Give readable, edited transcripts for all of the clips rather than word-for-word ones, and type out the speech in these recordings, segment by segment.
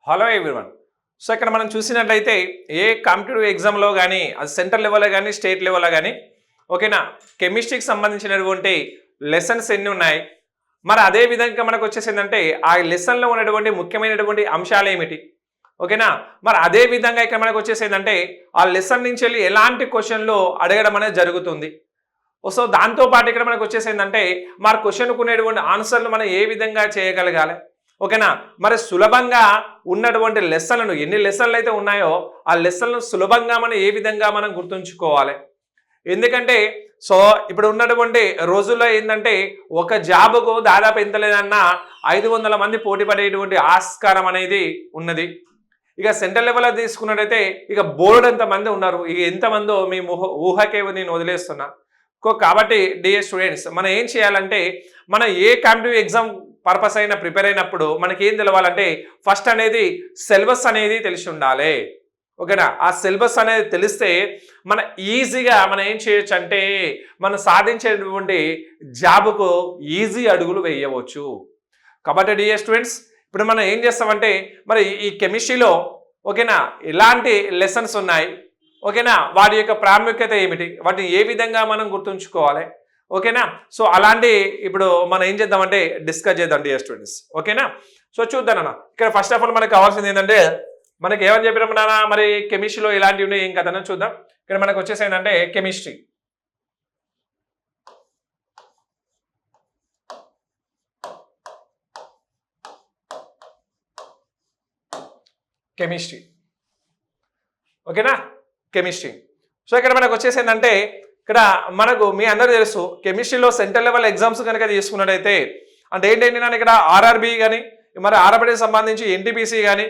Hello everyone. So ఇక్కడ మనం చూసినట్లయితే ఏ కాంపిటేటివ్ ఎగ్జామ్లో కానీ అది సెంట్రల్ లెవెల్లో కానీ స్టేట్ లెవెల్లో కానీ ఓకేనా, కెమిస్ట్రీకి సంబంధించినటువంటి లెసన్స్ ఎన్ని ఉన్నాయి, మరి అదే విధంగా మనకు వచ్చేసిందంటే ఆ లెసన్లో ఉన్నటువంటి ముఖ్యమైనటువంటి అంశాలు ఏమిటి, ఓకేనా. మరి అదే విధంగా ఇక్కడ మనకు వచ్చేసిందంటే ఆ లెసన్ నుంచి వెళ్ళి ఎలాంటి క్వశ్చన్లు అడగడం అనేది జరుగుతుంది. సో దాంతోపాటు ఇక్కడ మనకు వచ్చేసిందంటే మరి క్వశ్చన్కు ఉన్నటువంటి ఆన్సర్లు మనం ఏ విధంగా చేయగలగాలి, ఓకేనా. మరి సులభంగా ఉన్నటువంటి లెసన్లను ఎన్ని లెసన్లు అయితే ఉన్నాయో ఆ లెసన్లను సులభంగా మనం ఏ విధంగా మనం గుర్తుంచుకోవాలి. ఎందుకంటే సో ఇప్పుడు ఉన్నటువంటి రోజుల్లో ఏంటంటే ఒక జాబుకు దాదాపు ఎంత లేదన్నా 500 మంది పోటీ పడేటువంటి ఆస్కారం అనేది ఉన్నది. ఇక సెంట్రల్ లెవెల్లో తీసుకున్నట్టయితే ఇక బోర్డు ఎంతమంది ఉన్నారు, ఇక ఎంతమందో మీ ఊహకే నేను వదిలేస్తున్నా. కాబట్టి డియర్ స్టూడెంట్స్, మనం ఏం చేయాలంటే మనం ఏ కాంపిటేటివ్ ఎగ్జామ్ పర్పస్ అయినా ప్రిపేర్ అయినప్పుడు మనకి ఏం తెలవాలంటే ఫస్ట్ అనేది సిలబస్ అనేది తెలిసి ఉండాలి, ఓకేనా. ఆ సిలబస్ అనేది తెలిస్తే మన ఈజీగా మనం ఏం చేయొచ్చు అంటే మనం సాధించేటువంటి జాబుకు ఈజీ అడుగులు వేయవచ్చు. కాబట్టి డియర్ స్టూడెంట్స్, ఇప్పుడు మనం ఏం చేస్తామంటే మరి ఈ కెమిస్ట్రీలో ఓకేనా ఎలాంటి లెసన్స్ ఉన్నాయి, ఓకేనా, వాటి యొక్క ప్రాముఖ్యత ఏమిటి, వాటిని ఏ విధంగా మనం గుర్తుంచుకోవాలి, ఓకేనా. సో అలాంటి ఇప్పుడు మనం ఏం చేద్దామంటే డిస్కస్ చేద్దాం డియర్ స్టూడెంట్స్, ఓకేనా. సో చూద్దాం అన్న, ఇక్కడ ఫస్ట్ ఆఫ్ ఆల్ మనకు కావాల్సింది ఏంటంటే మనకి ఏమని చెప్పినా మరి కెమిస్ట్రీలో ఇలాంటివి ఉన్నాయి ఏం కథనో చూద్దాం. ఇక్కడ మనకు వచ్చేసి ఏంటంటే కెమిస్ట్రీ కెమిస్ట్రీ ఓకేనా, కెమిస్ట్రీ. సో ఇక్కడ మనకు వచ్చేసి ఏంటంటే ఇక్కడ మనకు మీ అందరూ తెలుసు కెమిస్ట్రీలో సెంట్రల్ లెవెల్ ఎగ్జామ్స్ కనుక తీసుకున్నట్టయితే అంటే ఏంటంటే నేను ఇక్కడ ఆర్ఆర్బి కానీ మరి ఆర్ఆర్బికి సంబంధించి ఎన్టీపీసీ కానీ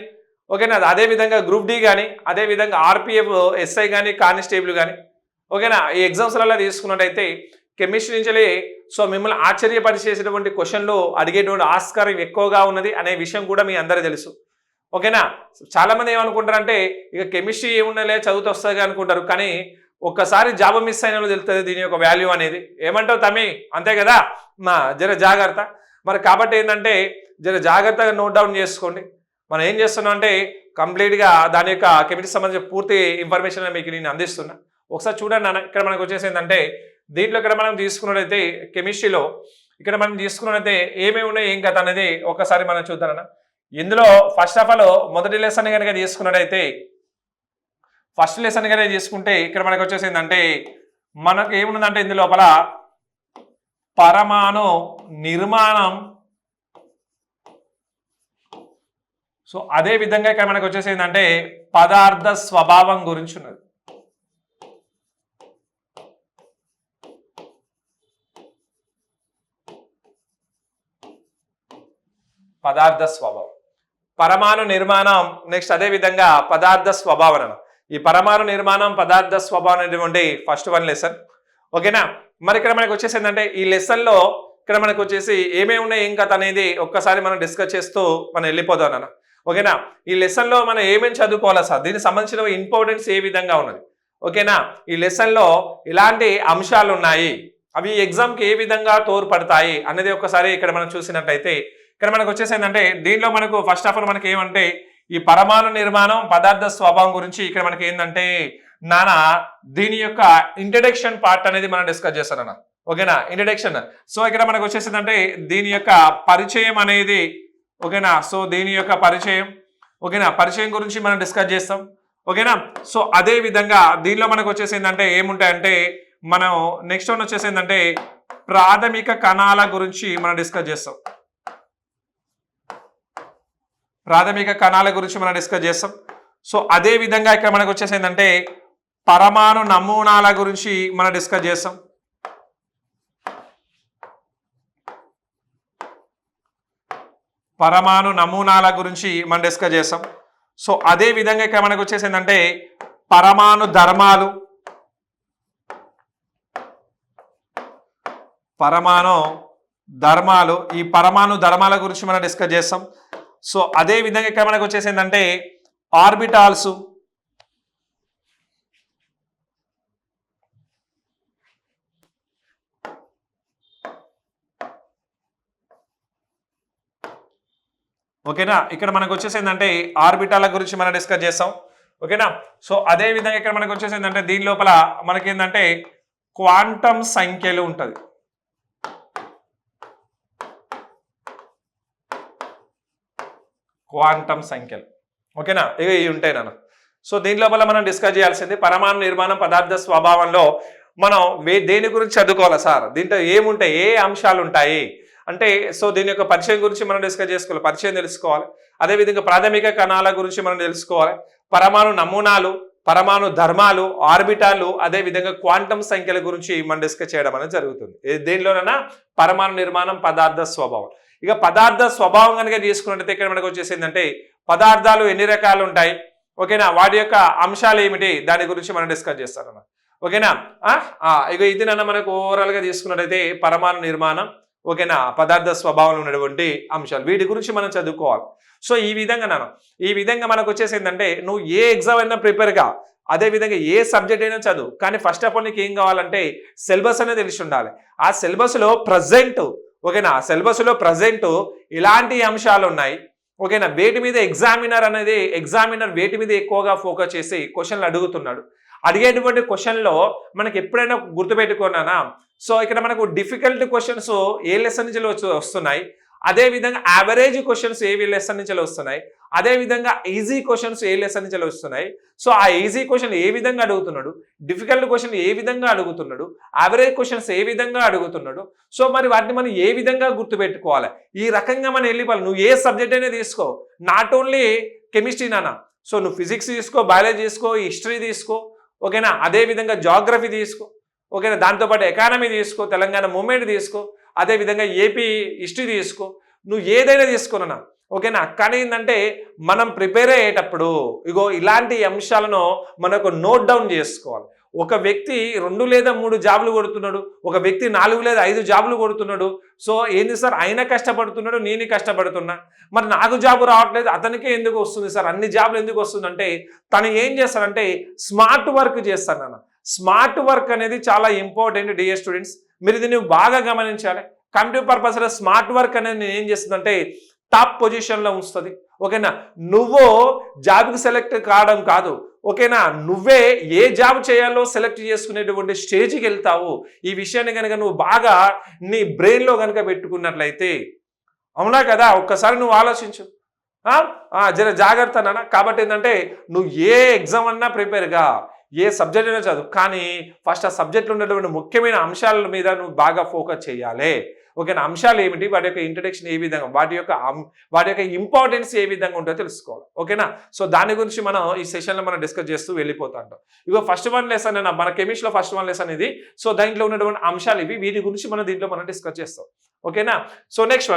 ఓకేనా, అదేవిధంగా గ్రూప్ డి కానీ అదేవిధంగా ఆర్పిఎఫ్ ఎస్ఐ కానీ కానిస్టేబుల్ కానీ ఓకేనా, ఈ ఎగ్జామ్స్లలో తీసుకున్నట్టయితే కెమిస్ట్రీ నుంచి సో మిమ్మల్ని ఆశ్చర్యపరిచేసేటువంటి క్వశ్చన్లు అడిగేటువంటి ఆస్కారం ఎక్కువగా ఉన్నది అనే విషయం కూడా మీ అందరూ తెలుసు, ఓకేనా. చాలా మంది ఏమనుకుంటారంటే ఇక కెమిస్ట్రీ ఏముండలే చదువుతూ వస్తుంది అనుకుంటారు, కానీ ఒక్కసారి జాబ్ మిస్ అయిన వాళ్ళు తెలుస్తుంది దీని యొక్క వాల్యూ అనేది. ఏమంటావు తమ్మి, అంతే కదా, జర జాగ్రత్త. మరి కాబట్టి ఏంటంటే జర జాగ్రత్తగా నోట్ డౌన్ చేసుకోండి. మనం ఏం చేస్తున్నాం అంటే కంప్లీట్గా దాని యొక్క కెమిస్ట్రీ సంబంధించిన పూర్తి ఇన్ఫర్మేషన్ మీకు నేను అందిస్తున్నా. ఒకసారి చూడండి నాన్న, ఇక్కడ మనకు వచ్చేసి ఏంటంటే దీంట్లో ఇక్కడ మనం తీసుకున్నట్టయితే కెమిస్ట్రీలో ఇక్కడ మనం తీసుకున్నట్టయితే ఏమేమి ఉన్నాయి ఏం కథ అనేది ఒకసారి మనం చూద్దామన్న. ఇందులో ఫస్ట్ ఆఫ్ ఆల్ మొదటి లెసన్ కనుక తీసుకున్నట్టయితే ఫస్ట్ లెసన్ కనుక తీసుకుంటే ఇక్కడ మనకు వచ్చేసి ఏంటంటే మనకు ఏముందంటే ఇందు లోపల పరమాణు నిర్మాణం, సో అదే విధంగా ఇక్కడ మనకు వచ్చేసి ఏంటంటే పదార్థ స్వభావం గురించి ఉన్నది. పదార్థ స్వభావం, పరమాణు నిర్మాణం, నెక్స్ట్ అదే విధంగా పదార్థ స్వభావన. ఈ పరమాణు నిర్మాణం పదార్థ స్వభావం అనేటువంటి ఫస్ట్ వన్ లెసన్, ఓకేనా. మరి ఇక్కడ మనకు వచ్చేసి ఏంటంటే ఈ లెసన్లో ఇక్కడ మనకు వచ్చేసి ఏమేమి ఉన్నాయి ఏం కథ అనేది ఒక్కసారి మనం డిస్కస్ చేస్తూ మనం వెళ్ళిపోదాం అన్న, ఓకేనా. ఈ లెసన్లో మనం ఏమేమి చదువుకోవాలా సార్, దీనికి సంబంధించిన ఇంపార్టెన్స్ ఏ విధంగా ఉన్నది, ఓకేనా. ఈ లెసన్లో ఇలాంటి అంశాలు ఉన్నాయి, అవి ఎగ్జామ్కి ఏ విధంగా తోడ్పడతాయి అనేది ఒకసారి ఇక్కడ మనం చూసినట్టయితే ఇక్కడ మనకు వచ్చేసి ఏంటంటే దీనిలో మనకు ఫస్ట్ ఆఫ్ ఆల్ మనకి ఏమంటే ఈ పరమాణు నిర్మాణం పదార్థ స్వభావం గురించి ఇక్కడ మనకి ఏంటంటే దీని యొక్క ఇంట్రడక్షన్ పార్ట్ అనేది మనం డిస్కస్ చేస్తానన్న, ఓకేనా, ఇంట్రడక్షన్. సో ఇక్కడ మనకు వచ్చేసి ఏంటంటే దీని యొక్క పరిచయం అనేది, ఓకేనా. సో దీని యొక్క పరిచయం, ఓకేనా, పరిచయం గురించి మనం డిస్కస్ చేస్తాం, ఓకేనా. సో అదే విధంగా దీనిలో మనకు వచ్చేసి ఏంటంటే ఏముంటాయంటే మనం నెక్స్ట్ వన్ వచ్చేసి ఏంటంటే ప్రాథమిక కణాల గురించి మనం డిస్కస్ చేస్తాం, ప్రాథమిక కణాల గురించి మనం డిస్కస్ చేస్తాం. సో అదే విధంగా ఇక్కడ మనకు వచ్చేసి ఏంటంటే పరమాణు నమూనాల గురించి మనం డిస్కస్ చేస్తాం, పరమాణు నమూనాల గురించి మనం డిస్కస్ చేస్తాం. సో అదే విధంగా ఇక్కడ మనకు వచ్చేసి ఏంటంటే పరమాణు ధర్మాలు, ఈ పరమాణు ధర్మాల గురించి మనం డిస్కస్ చేస్తాం. సో అదే విధంగా ఇక్కడ మనకు వచ్చేసి ఏంటంటే ఆర్బిటాల్స్, ఓకేనా. ఇక్కడ మనకు వచ్చేసి ఏంటంటే ఆర్బిటాల గురించి మనం డిస్కస్ చేస్తాం. ఓకేనా. సో అదే విధంగా ఇక్కడ మనకు వచ్చేసి ఏంటంటే దీని లోపల మనకి ఏంటంటే క్వాంటమ్ సంఖ్యలు ఉంటుంది. క్వాంటమ్ సంఖ్యలు ఓకేనా, ఇక ఇవి ఉంటాయి నాన్న. సో దీని లోపల మనం డిస్కస్ చేయాల్సింది పరమాణు నిర్మాణం, పదార్థ స్వభావంలో మనం దేని గురించి చదువుకోవాలి సార్, దీంట్లో ఏముంటాయి, ఏ అంశాలు ఉంటాయి అంటే, సో దీని యొక్క పరిచయం గురించి మనం డిస్కస్ చేసుకోవాలి, పరిచయం తెలుసుకోవాలి. అదేవిధంగా ప్రాథమిక కణాల గురించి మనం తెలుసుకోవాలి, పరమాణు నమూనాలు, పరమాణు ధర్మాలు, ఆర్బిటాలు, అదేవిధంగా క్వాంటమ్ సంఖ్యల గురించి మనం డిస్కస్ చేయడం అనేది జరుగుతుంది. దేనిలోనైనా పరమాణు నిర్మాణం, పదార్థ స్వభావం. ఇక పదార్థ స్వభావం కనుక తీసుకున్నట్టయితే ఇక్కడ మనకు వచ్చేసిందంటే పదార్థాలు ఎన్ని రకాలు ఉంటాయి, ఓకేనా, వాటి యొక్క అంశాలు ఏమిటి, దాని గురించి మనం డిస్కస్ చేస్తారన్న. ఓకేనా. ఇక ఇది నన్న మనకు ఓవరాల్ గా తీసుకున్నట్టయితే పరమాణు నిర్మాణం, ఓకేనా, పదార్థ స్వభావంలో ఉన్నటువంటి అంశాలు, వీటి గురించి మనం చదువుకోవాలి. సో ఈ విధంగా మనకు వచ్చేసి ఏంటంటే నువ్వు ఏ ఎగ్జామ్ అయినా ప్రిపేర్ గా, అదే విధంగా ఏ సబ్జెక్ట్ అయినా చదువు, కానీ ఫస్ట్ ఆఫ్ ఆల్ నీకు ఏం కావాలంటే సిలబస్ అనేది తెలిసి ఉండాలి. ఆ సిలబస్ లో ప్రజెంట్, ఓకేనా, సిలబస్ లో ప్రజెంట్ ఇలాంటి అంశాలు ఉన్నాయి, ఓకేనా. వేటి మీద ఎగ్జామినర్ వేటి మీద ఎక్కువగా ఫోకస్ చేసి క్వశ్చన్లు అడుగుతున్నాడు. అడిగేటువంటి క్వశ్చన్లో మనకి ఎప్పుడైనా గుర్తుపెట్టుకున్నానా, సో ఇక్కడ మనకు డిఫికల్ట్ క్వశ్చన్స్ ఏ లెసన్ నుంచి వస్తున్నాయి, అదే విధంగా యావరేజ్ క్వశ్చన్స్ ఏ లెసన్ నుంచి వస్తున్నాయి, అదే విధంగా ఈజీ క్వశ్చన్స్ ఏ లెసన్ నుంచి వస్తున్నాయి. సో ఆ ఈజీ క్వశ్చన్ ఏ విధంగా అడుగుతున్నాడు, డిఫికల్ట్ క్వశ్చన్ ఏ విధంగా అడుగుతున్నాడు, యావరేజ్ క్వశ్చన్స్ ఏ విధంగా అడుగుతున్నాడు. సో మరి వాటిని మనం ఏ విధంగా గుర్తుపెట్టుకోవాలి, ఈ రకంగా మనం వెళ్ళిపోవాలి. నువ్వు ఏ సబ్జెక్ట్ అయినా తీసుకో, నాట్ ఓన్లీ కెమిస్ట్రీ నాన్న, సో నువ్వు ఫిజిక్స్ తీసుకో, బయాలజీ తీసుకో, హిస్టరీ తీసుకో, ఓకేనా, అదే విధంగా జాగ్రఫీ తీసుకో, ఓకేనా, దాంతోపాటు ఎకానమీ తీసుకో, తెలంగాణ మూమెంట్ తీసుకో, అదేవిధంగా ఏపీ హిస్టరీ తీసుకో, నువ్వు ఏదైనా తీసుకున్నా, ఓకేనా. కానీ ఏంటంటే మనం ప్రిపేర్ అయ్యేటప్పుడు ఇగో ఇలాంటి అంశాలను మనకు నోట్ డౌన్ చేసుకోవాలి. ఒక వ్యక్తి 2 లేదా 3 జాబులు కొడుతున్నాడు, ఒక వ్యక్తి 4 లేదా 5 జాబులు కొడుతున్నాడు. సో ఏంది సార్, ఆయన కష్టపడుతున్నాడు, నేను కష్టపడుతున్నా, మరి నాకు జాబు రావట్లేదు, అతనికే ఎందుకు వస్తుంది సార్, అన్ని జాబులు ఎందుకు వస్తుందంటే తను ఏం చేస్తారంటే స్మార్ట్ వర్క్ చేస్తాను నాన్న. స్మార్ట్ వర్క్ అనేది చాలా ఇంపార్టెంట్ డియర్ స్టూడెంట్స్, మీరు దీన్ని బాగా గమనించాలి. కంప్యూటర్ పర్పస్లో స్మార్ట్ వర్క్ అనేది నేను ఏం చేస్తుందంటే టాప్ పొజిషన్లో ఉంచుతుంది, ఓకేనా. నువ్వు జాబ్కి సెలెక్ట్ కావడం కాదు, ఓకేనా, నువ్వే ఏ జాబ్ చేయాలో సెలెక్ట్ చేసుకునేటువంటి స్టేజ్కి వెళ్తావు. ఈ విషయాన్ని కనుక నువ్వు బాగా నీ బ్రెయిన్లో కనుక పెట్టుకున్నట్లయితే, అవునా కదా, ఒక్కసారి నువ్వు ఆలోచించు, జర జాగ్రత్త నాన్న. కాబట్టి ఏంటంటే నువ్వు ఏ ఎగ్జామ్ అన్నా ప్రిపేర్గా, ఏ సబ్జెక్ట్ అయినా చదువు, కానీ ఫస్ట్ ఆ సబ్జెక్ట్లో ఉన్నటువంటి ముఖ్యమైన అంశాల మీద నువ్వు బాగా ఫోకస్ చేయాలి, ఓకేనా. అంశాలు ఏమిటి, వాటి యొక్క ఇంట్రడక్షన్ ఏ విధంగా, వాటి యొక్క ఇంపార్టెన్స్ ఏ విధంగా ఉంటుందో తెలుసుకోవాలి, ఓకేనా. సో దాని గురించి మనం ఈ సెషన్లో మనం డిస్కస్ చేస్తూ వెళ్ళిపోతా ఉంటాం. ఇగో ఫస్ట్ 1 లెసన్ అన్న మన కెమిస్ట్రీలో ఫస్ట్ 1 లెసన్ ఇది. సో దాంట్లో ఉన్నటువంటి అంశాలు ఇవి, వీటి గురించి మనం దీంట్లో మనం డిస్కస్ చేస్తాం, ఓకేనా. సో నెక్స్ట్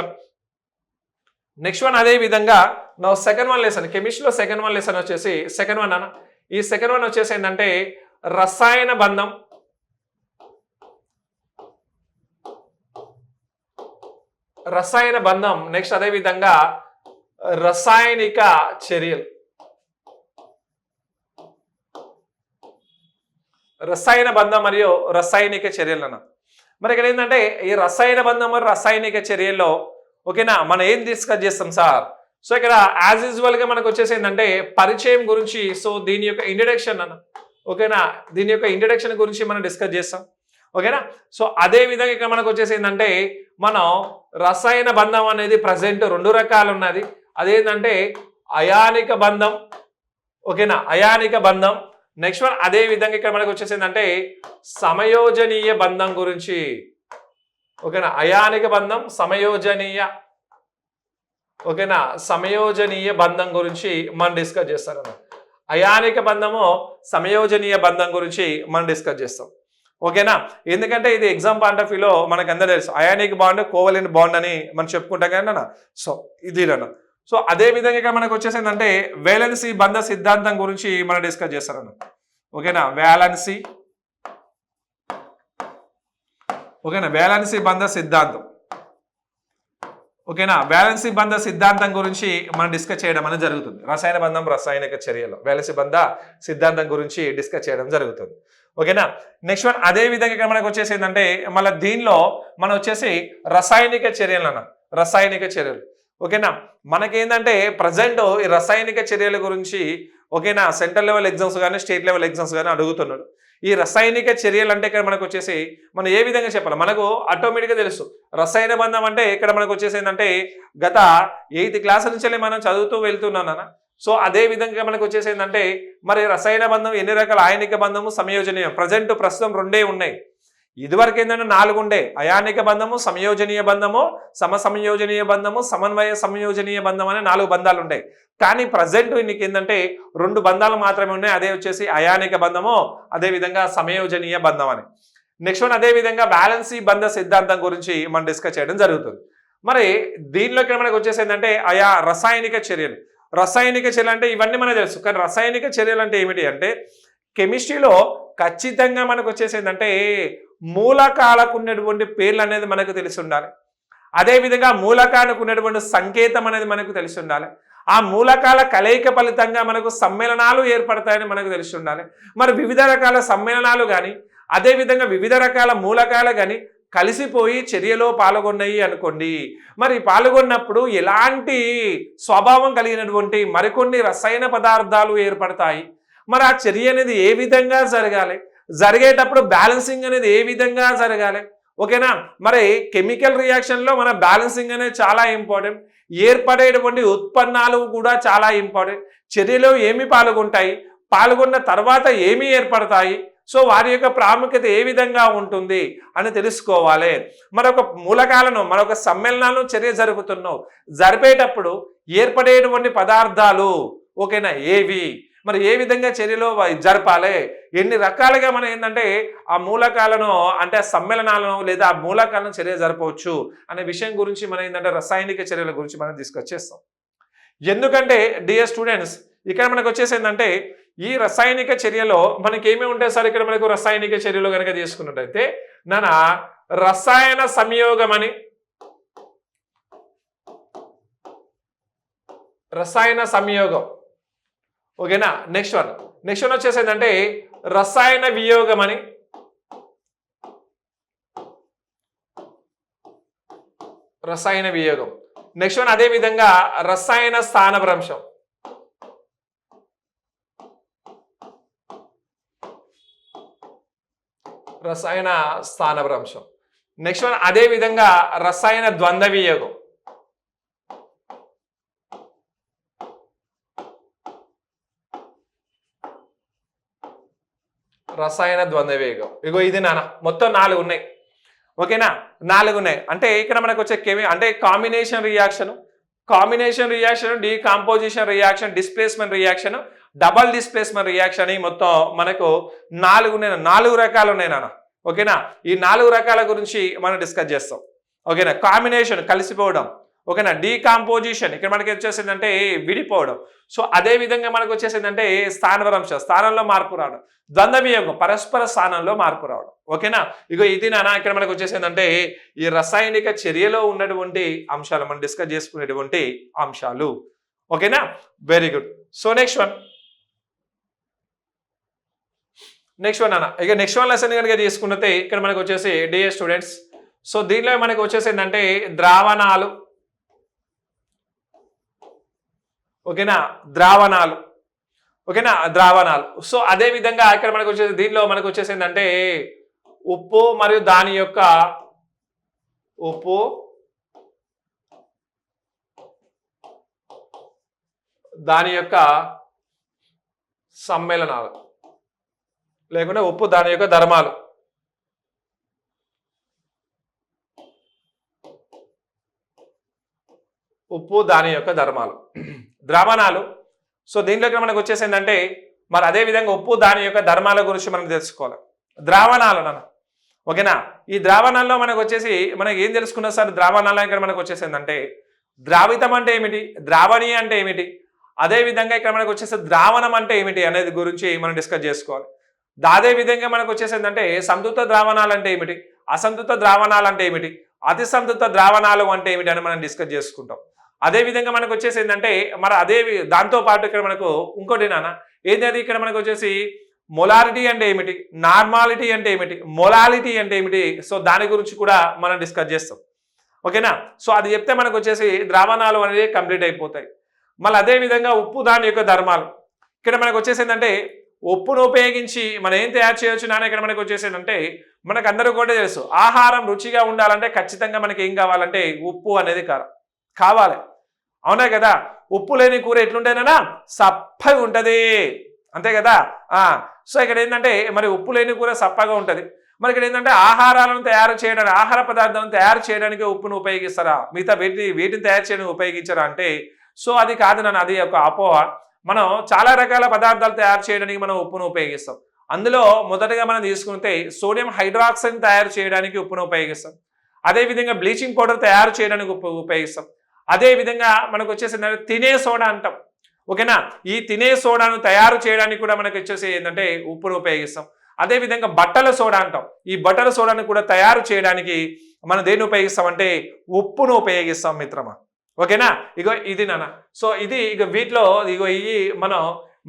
వన్ అదే విధంగా నా సెకండ్ 1 లెసన్, కెమిస్ట్రీలో సెకండ్ 1 లెసన్ వచ్చేసి సెకండ్ 1 అన్న. ఈ సెకండ్ 1 వచ్చేసి ఏంటంటే రసాయన బంధం, నెక్స్ట్ అదే విధంగా రసాయనిక చర్యలు, రసాయన బంధం మరియు రసాయనిక చర్యలు అన్న. మరి ఇక్కడ ఏంటంటే ఈ రసాయన బంధం మరియు రసాయనిక చర్యల్లో, ఓకేనా, మనం ఏం డిస్కస్ చేస్తాం సార్. సో ఇక్కడ యాజ్ యూజువల్ గా మనకు వచ్చేసి ఏంటంటే పరిచయం గురించి, సో దీని యొక్క ఇంట్రడక్షన్ అన్న, ఓకేనా, దీని యొక్క ఇంట్రడక్షన్ గురించి మనం డిస్కస్ చేస్తాం, ఓకేనా. సో అదే విధంగా ఇక్కడ మనకు వచ్చేసి ఏంటంటే మనం రసాయన బంధం అనేది ప్రజెంట్ 2 రకాలు ఉన్నది. అదేంటంటే అయానిక బంధం, ఓకేనా, అయానిక బంధం. నెక్స్ట్ వన్ అదే విధంగా ఇక్కడ మనకు వచ్చేసి ఏంటంటే సమయోజనీయ బంధం గురించి, ఓకేనా, అయానిక బంధం, సమయోజనీయ, ఓకేనా, సమయోజనీయ బంధం గురించి మనం డిస్కస్ చేస్తాం. అయానిక బంధము, సమయోజనీయ బంధం గురించి మనం డిస్కస్ చేస్తాం, ఓకేనా. ఎందుకంటే ఇది ఎగ్జామ్ పాయింట్ ఆఫ్ వ్యూలో మనకు అందరూ తెలుసు, అయానిక్ బాండ్, కోవలెంట్ బాండ్ అని మనం చెప్పుకుంటాం కదా. సో ఇది అన్న. సో అదే విధంగా మనకు వచ్చేసి ఏంటంటే వేలెన్సీ బంధ సిద్ధాంతం గురించి మనం డిస్కస్ చేస్తారన్న, ఓకేనా. వేలెన్సీ బంధ సిద్ధాంతం, ఓకేనా. వ్యాలెన్సీ బంధ సిద్ధాంతం గురించి మనం డిస్కస్ చేయడం అనేది జరుగుతుంది. రసాయన బంధం, రసాయనిక చర్యలో వ్యాలెన్సీ బంధ సిద్ధాంతం గురించి డిస్కస్ చేయడం జరుగుతుంది, ఓకేనా. నెక్స్ట్ వన్ అదే విధంగా ఇక్కడ మనకు వచ్చేసి ఏంటంటే మళ్ళీ దీనిలో మనం వచ్చేసి రసాయనిక చర్యలు అన్న, రసాయనిక చర్యలు, ఓకేనా. మనకేంటంటే ప్రజెంట్ ఈ రసాయనిక చర్యల గురించి ఓకేనా సెంట్రల్ లెవెల్ ఎగ్జామ్స్ కానీ స్టేట్ లెవెల్ ఎగ్జామ్స్ కానీ అడుగుతున్నాడు. ఈ రసాయనిక చర్యలు అంటే ఇక్కడ మనకు వచ్చేసి మనం ఏ విధంగా చెప్పాలి, మనకు ఆటోమేటిక్గా తెలుసు రసాయన బంధం అంటే ఇక్కడ మనకు వచ్చేసి ఏంటంటే గత 8th క్లాస్ నుంచి మనం చదువుతూ వెళ్తున్నాను. సో అదే విధంగా మనకు వచ్చేసి ఏంటంటే మరి రసాయన బంధం ఎన్ని రకాల, అయానిక బంధము, సంయోజనీయం. ప్రస్తుతం 2 ఉన్నాయి. ఇదివరకు ఏంటంటే 4 ఉండే, అయానిక బంధము, సంయోజనీయ బంధము, సమసంయోజనీయ బంధము, సమన్వయ సంయోజనీయ బంధం అనే 4 బంధాలు ఉంటాయి. కానీ ప్రజెంట్ నీకు ఏంటంటే 2 బంధాలు మాత్రమే ఉన్నాయి. అదే వచ్చేసి అయానిక బంధము, అదేవిధంగా సమయోజనీయ బంధం అని. నెక్స్ట్ వన్ అదే విధంగా బ్యాలెన్సీ బంధ సిద్ధాంతం గురించి మనం డిస్కస్ చేయడం జరుగుతుంది. మరి దీనిలోకి మనకు వచ్చేసి ఏంటంటే రసాయనిక చర్యలు. రసాయనిక చర్యలు అంటే ఇవన్నీ మనకు తెలుసు, కానీ రసాయనిక చర్యలు అంటే ఏమిటి అంటే కెమిస్ట్రీలో ఖచ్చితంగా మనకు వచ్చేసి ఏంటంటే మూలకాలకు ఉన్నటువంటి పేర్లు అనేది మనకు తెలిసి ఉండాలి. అదేవిధంగా మూలకానికి ఉన్నటువంటి సంకేతం అనేది మనకు తెలిసి ఉండాలి. ఆ మూలకాల కలయిక ఫలితంగా మనకు సమ్మేళనాలు ఏర్పడతాయని మనకు తెలిసి ఉండాలి. మరి వివిధ రకాల సమ్మేళనాలు కానీ అదేవిధంగా వివిధ రకాల మూలకాలు కానీ కలిసిపోయి చర్యలో పాల్గొన్నాయి అనుకోండి, మరి పాల్గొన్నప్పుడు ఎలాంటి స్వభావం కలిగినటువంటి మరికొన్ని రసాయన పదార్థాలు ఏర్పడతాయి. మరి ఆ చర్య అనేది ఏ విధంగా జరగాలి, జరిగేటప్పుడు బ్యాలెన్సింగ్ అనేది ఏ విధంగా జరగాలి. ఓకేనా. మరి కెమికల్ రియాక్షన్లో మన బ్యాలెన్సింగ్ అనేది చాలా ఇంపార్టెంట్. ఏర్పడేటువంటి ఉత్పన్నాలు కూడా చాలా ఇంపార్టెంట్. చర్యలో ఏమి పాల్గొంటాయి, పాల్గొన్న తర్వాత ఏమి ఏర్పడతాయి, సో వారి యొక్క ప్రాముఖ్యత ఏ విధంగా ఉంటుంది అని తెలుసుకోవాలి. మరొక మూలకాలను మరొక సమ్మేళనాలను చర్య జరుపుతున్నావు, జరిపేటప్పుడు ఏర్పడేటువంటి పదార్థాలు ఓకేనా ఏవి, మరి ఏ విధంగా చర్యలో జరపాలి, ఎన్ని రకాలుగా మనం ఏంటంటే ఆ మూలకాలను అంటే ఆ సమ్మేళనాలను లేదా ఆ మూలకాలను చర్య జరపవచ్చు అనే విషయం గురించి మనం ఏంటంటే రసాయనిక చర్యల గురించి మనం డిస్కస్ చేస్తాం. ఎందుకంటే డియర్ స్టూడెంట్స్ ఇక్కడ మనకు వచ్చేసి ఏంటంటే ఈ రసాయనిక చర్యలో మనకి ఏమేమి ఉంటాయి సార్, ఇక్కడ మనకు రసాయనిక చర్యలు కనుక తీసుకున్నట్టయితే రసాయన సంయోగం అని, రసాయన సంయోగం ఓకేనా. నెక్స్ట్ వన్ వచ్చేసి ఏంటంటే రసాయన వియోగం అని, రసాయన వియోగం. నెక్స్ట్ వన్ అదే విధంగా రసాయన స్థానభ్రంశం, రసాయన స్థానభ్రంశం. నెక్స్ట్ వన్ అదే విధంగా రసాయన ద్వంద్వ వియోగం, రసాయన ద్వంద్వ వియోగం. ఇగో ఇది మొత్తం 4 ఉన్నాయి ఓకేనా. 4 ఉన్నాయి అంటే ఇక్కడ మనకు వచ్చే అంటే combination reaction, decomposition reaction, displacement reaction, double displacement reaction అని మొత్తం మనకు 4 రకాలు ఉన్నాయి ఓకేనా. ఈ 4 రకాల గురించి మనం డిస్కస్ చేస్తాం ఓకేనా. కాంబినేషన్ కలిసిపోవడం ఓకేనా, డీకాంపోజిషన్ ఇక్కడ మనకి వచ్చేసిందంటే విడిపోవడం, సో అదే విధంగా మనకు వచ్చేసిందంటే స్థానభ్రంశం స్థానంలో మార్పు రావడం, ద్వంద్వ వియోగం పరస్పర స్థానంలో మార్పు రావడం ఓకేనా. ఇగో ఇది ఇక్కడ మనకు వచ్చేసిందంటే ఈ రసాయనిక చర్యలో ఉన్నటువంటి అంశాలు మనం డిస్కస్ చేసుకునేటువంటి అంశాలు ఓకేనా. Very good. So next one ఇక నెక్స్ట్ వన్ లెసన్ కనుక తీసుకున్నట్టే ఇక్కడ మనకు వచ్చేసి డియర్ స్టూడెంట్స్, సో దీనిలో మనకు వచ్చేసిందంటే ద్రావణాలు ఓకేనా, ద్రావణాలు. సో అదే విధంగా ఇక్కడ మనకు వచ్చేసి దీనిలో మనకు వచ్చేసి ఏంటంటే ఉప్పు మరియు దాని యొక్క సమ్మేళనాలు లేకుంటే ఉప్పు దాని యొక్క ధర్మాలు. ఉప్పు దాని యొక్క ధర్మాలు ద్రావణాలు. సో దీంట్లోకి మనకు వచ్చేసి ఏంటంటే మరి అదే విధంగా ఉప్పు దాని యొక్క ధర్మాల గురించి మనం తెలుసుకోవాలి. ద్రావణాలు ఓకేనా. ఈ ద్రావణాల్లో మనకు వచ్చేసి మనకి ఏం తెలుసుకున్నా సార్, ద్రావణాలు ఇక్కడ మనకు వచ్చేసి ఏంటంటే ద్రావితం అంటే ఏమిటి, ద్రావణీయ అంటే ఏమిటి, అదే విధంగా ఇక్కడ మనకు వచ్చేసి ద్రావణం అంటే ఏమిటి అనేది గురించి మనం డిస్కస్ చేసుకోవాలి. అదే విధంగా మనకు వచ్చేసి ఏంటంటే సంతృప్త ద్రావణాలు అంటే ఏమిటి, అసంతృప్త ద్రావణాలు అంటే ఏమిటి, అతి సంతృప్త ద్రావణాలు అంటే ఏమిటి అని మనం డిస్కస్ చేసుకుంటాం. అదే విధంగా మనకు వచ్చేసి ఏంటంటే మరి దాంతో పాటు ఇక్కడ మనకు ఇంకోటి ఏంటి అది ఇక్కడ మనకు వచ్చేసి మొలారిటీ అంటే ఏమిటి, నార్మాలిటీ అంటే ఏమిటి, మొలాలిటీ అంటే ఏమిటి, సో దాని గురించి కూడా మనం డిస్కస్ చేస్తాం. ఓకేనా. సో అది చెప్తే మనకు వచ్చేసి ద్రావణాలు అనేది కంప్లీట్ అయిపోతాయి. మళ్ళీ అదే విధంగా ఉప్పు దాని యొక్క ధర్మాలు. ఇక్కడ మనకు వచ్చేసి ఏంటంటే ఉప్పును ఉపయోగించి మనం ఏం తయారు చేయొచ్చు నాన్న, ఇక్కడ మనకు వచ్చేసి ఏంటంటే మనకు అందరూ కూడా తెలుసు, ఆహారం రుచిగా ఉండాలంటే ఖచ్చితంగా మనకి ఏం కావాలంటే ఉప్పు అనేది కావాలి, అవునా కదా. ఉప్పు లేని కూర ఎట్లుంటేనా సప్పగా ఉంటుంది, అంతే కదా. సో ఇక్కడ ఏంటంటే మరి ఉప్పు లేని కూర సప్పగా ఉంటుంది. మరి ఇక్కడ ఏంటంటే ఆహారాలను తయారు చేయడానికి, ఆహార పదార్థాలను తయారు చేయడానికి ఉప్పును ఉపయోగిస్తారా, మిగతా వీటిని తయారు చేయడానికి ఉపయోగించరా అంటే సో అది కాదు నాన్న, అది ఒక అపోహ. మనం చాలా రకాల పదార్థాలు తయారు చేయడానికి మనం ఉప్పును ఉపయోగిస్తాం. అందులో మొదటగా మనం తీసుకుంటే సోడియం హైడ్రాక్సైడ్ తయారు చేయడానికి ఉప్పును ఉపయోగిస్తాం. అదేవిధంగా బ్లీచింగ్ పౌడర్ తయారు చేయడానికి ఉపయోగిస్తాం. అదేవిధంగా మనకు వచ్చేసి తినే సోడా అంటాం, ఓకేనా. ఈ తినే సోడాను తయారు చేయడానికి కూడా మనకు వచ్చేసి ఏంటంటే ఉప్పును ఉపయోగిస్తాం. అదేవిధంగా బట్టల సోడా అంటాం, ఈ బట్టల సోడాను కూడా తయారు చేయడానికి మనం దేన్ని ఉపయోగిస్తామంటే ఉప్పును ఉపయోగిస్తాం మిత్రమా, ఓకేనా. ఇగో ఇది నాన్న. సో ఇది ఇక వీటిలో ఇగో ఈ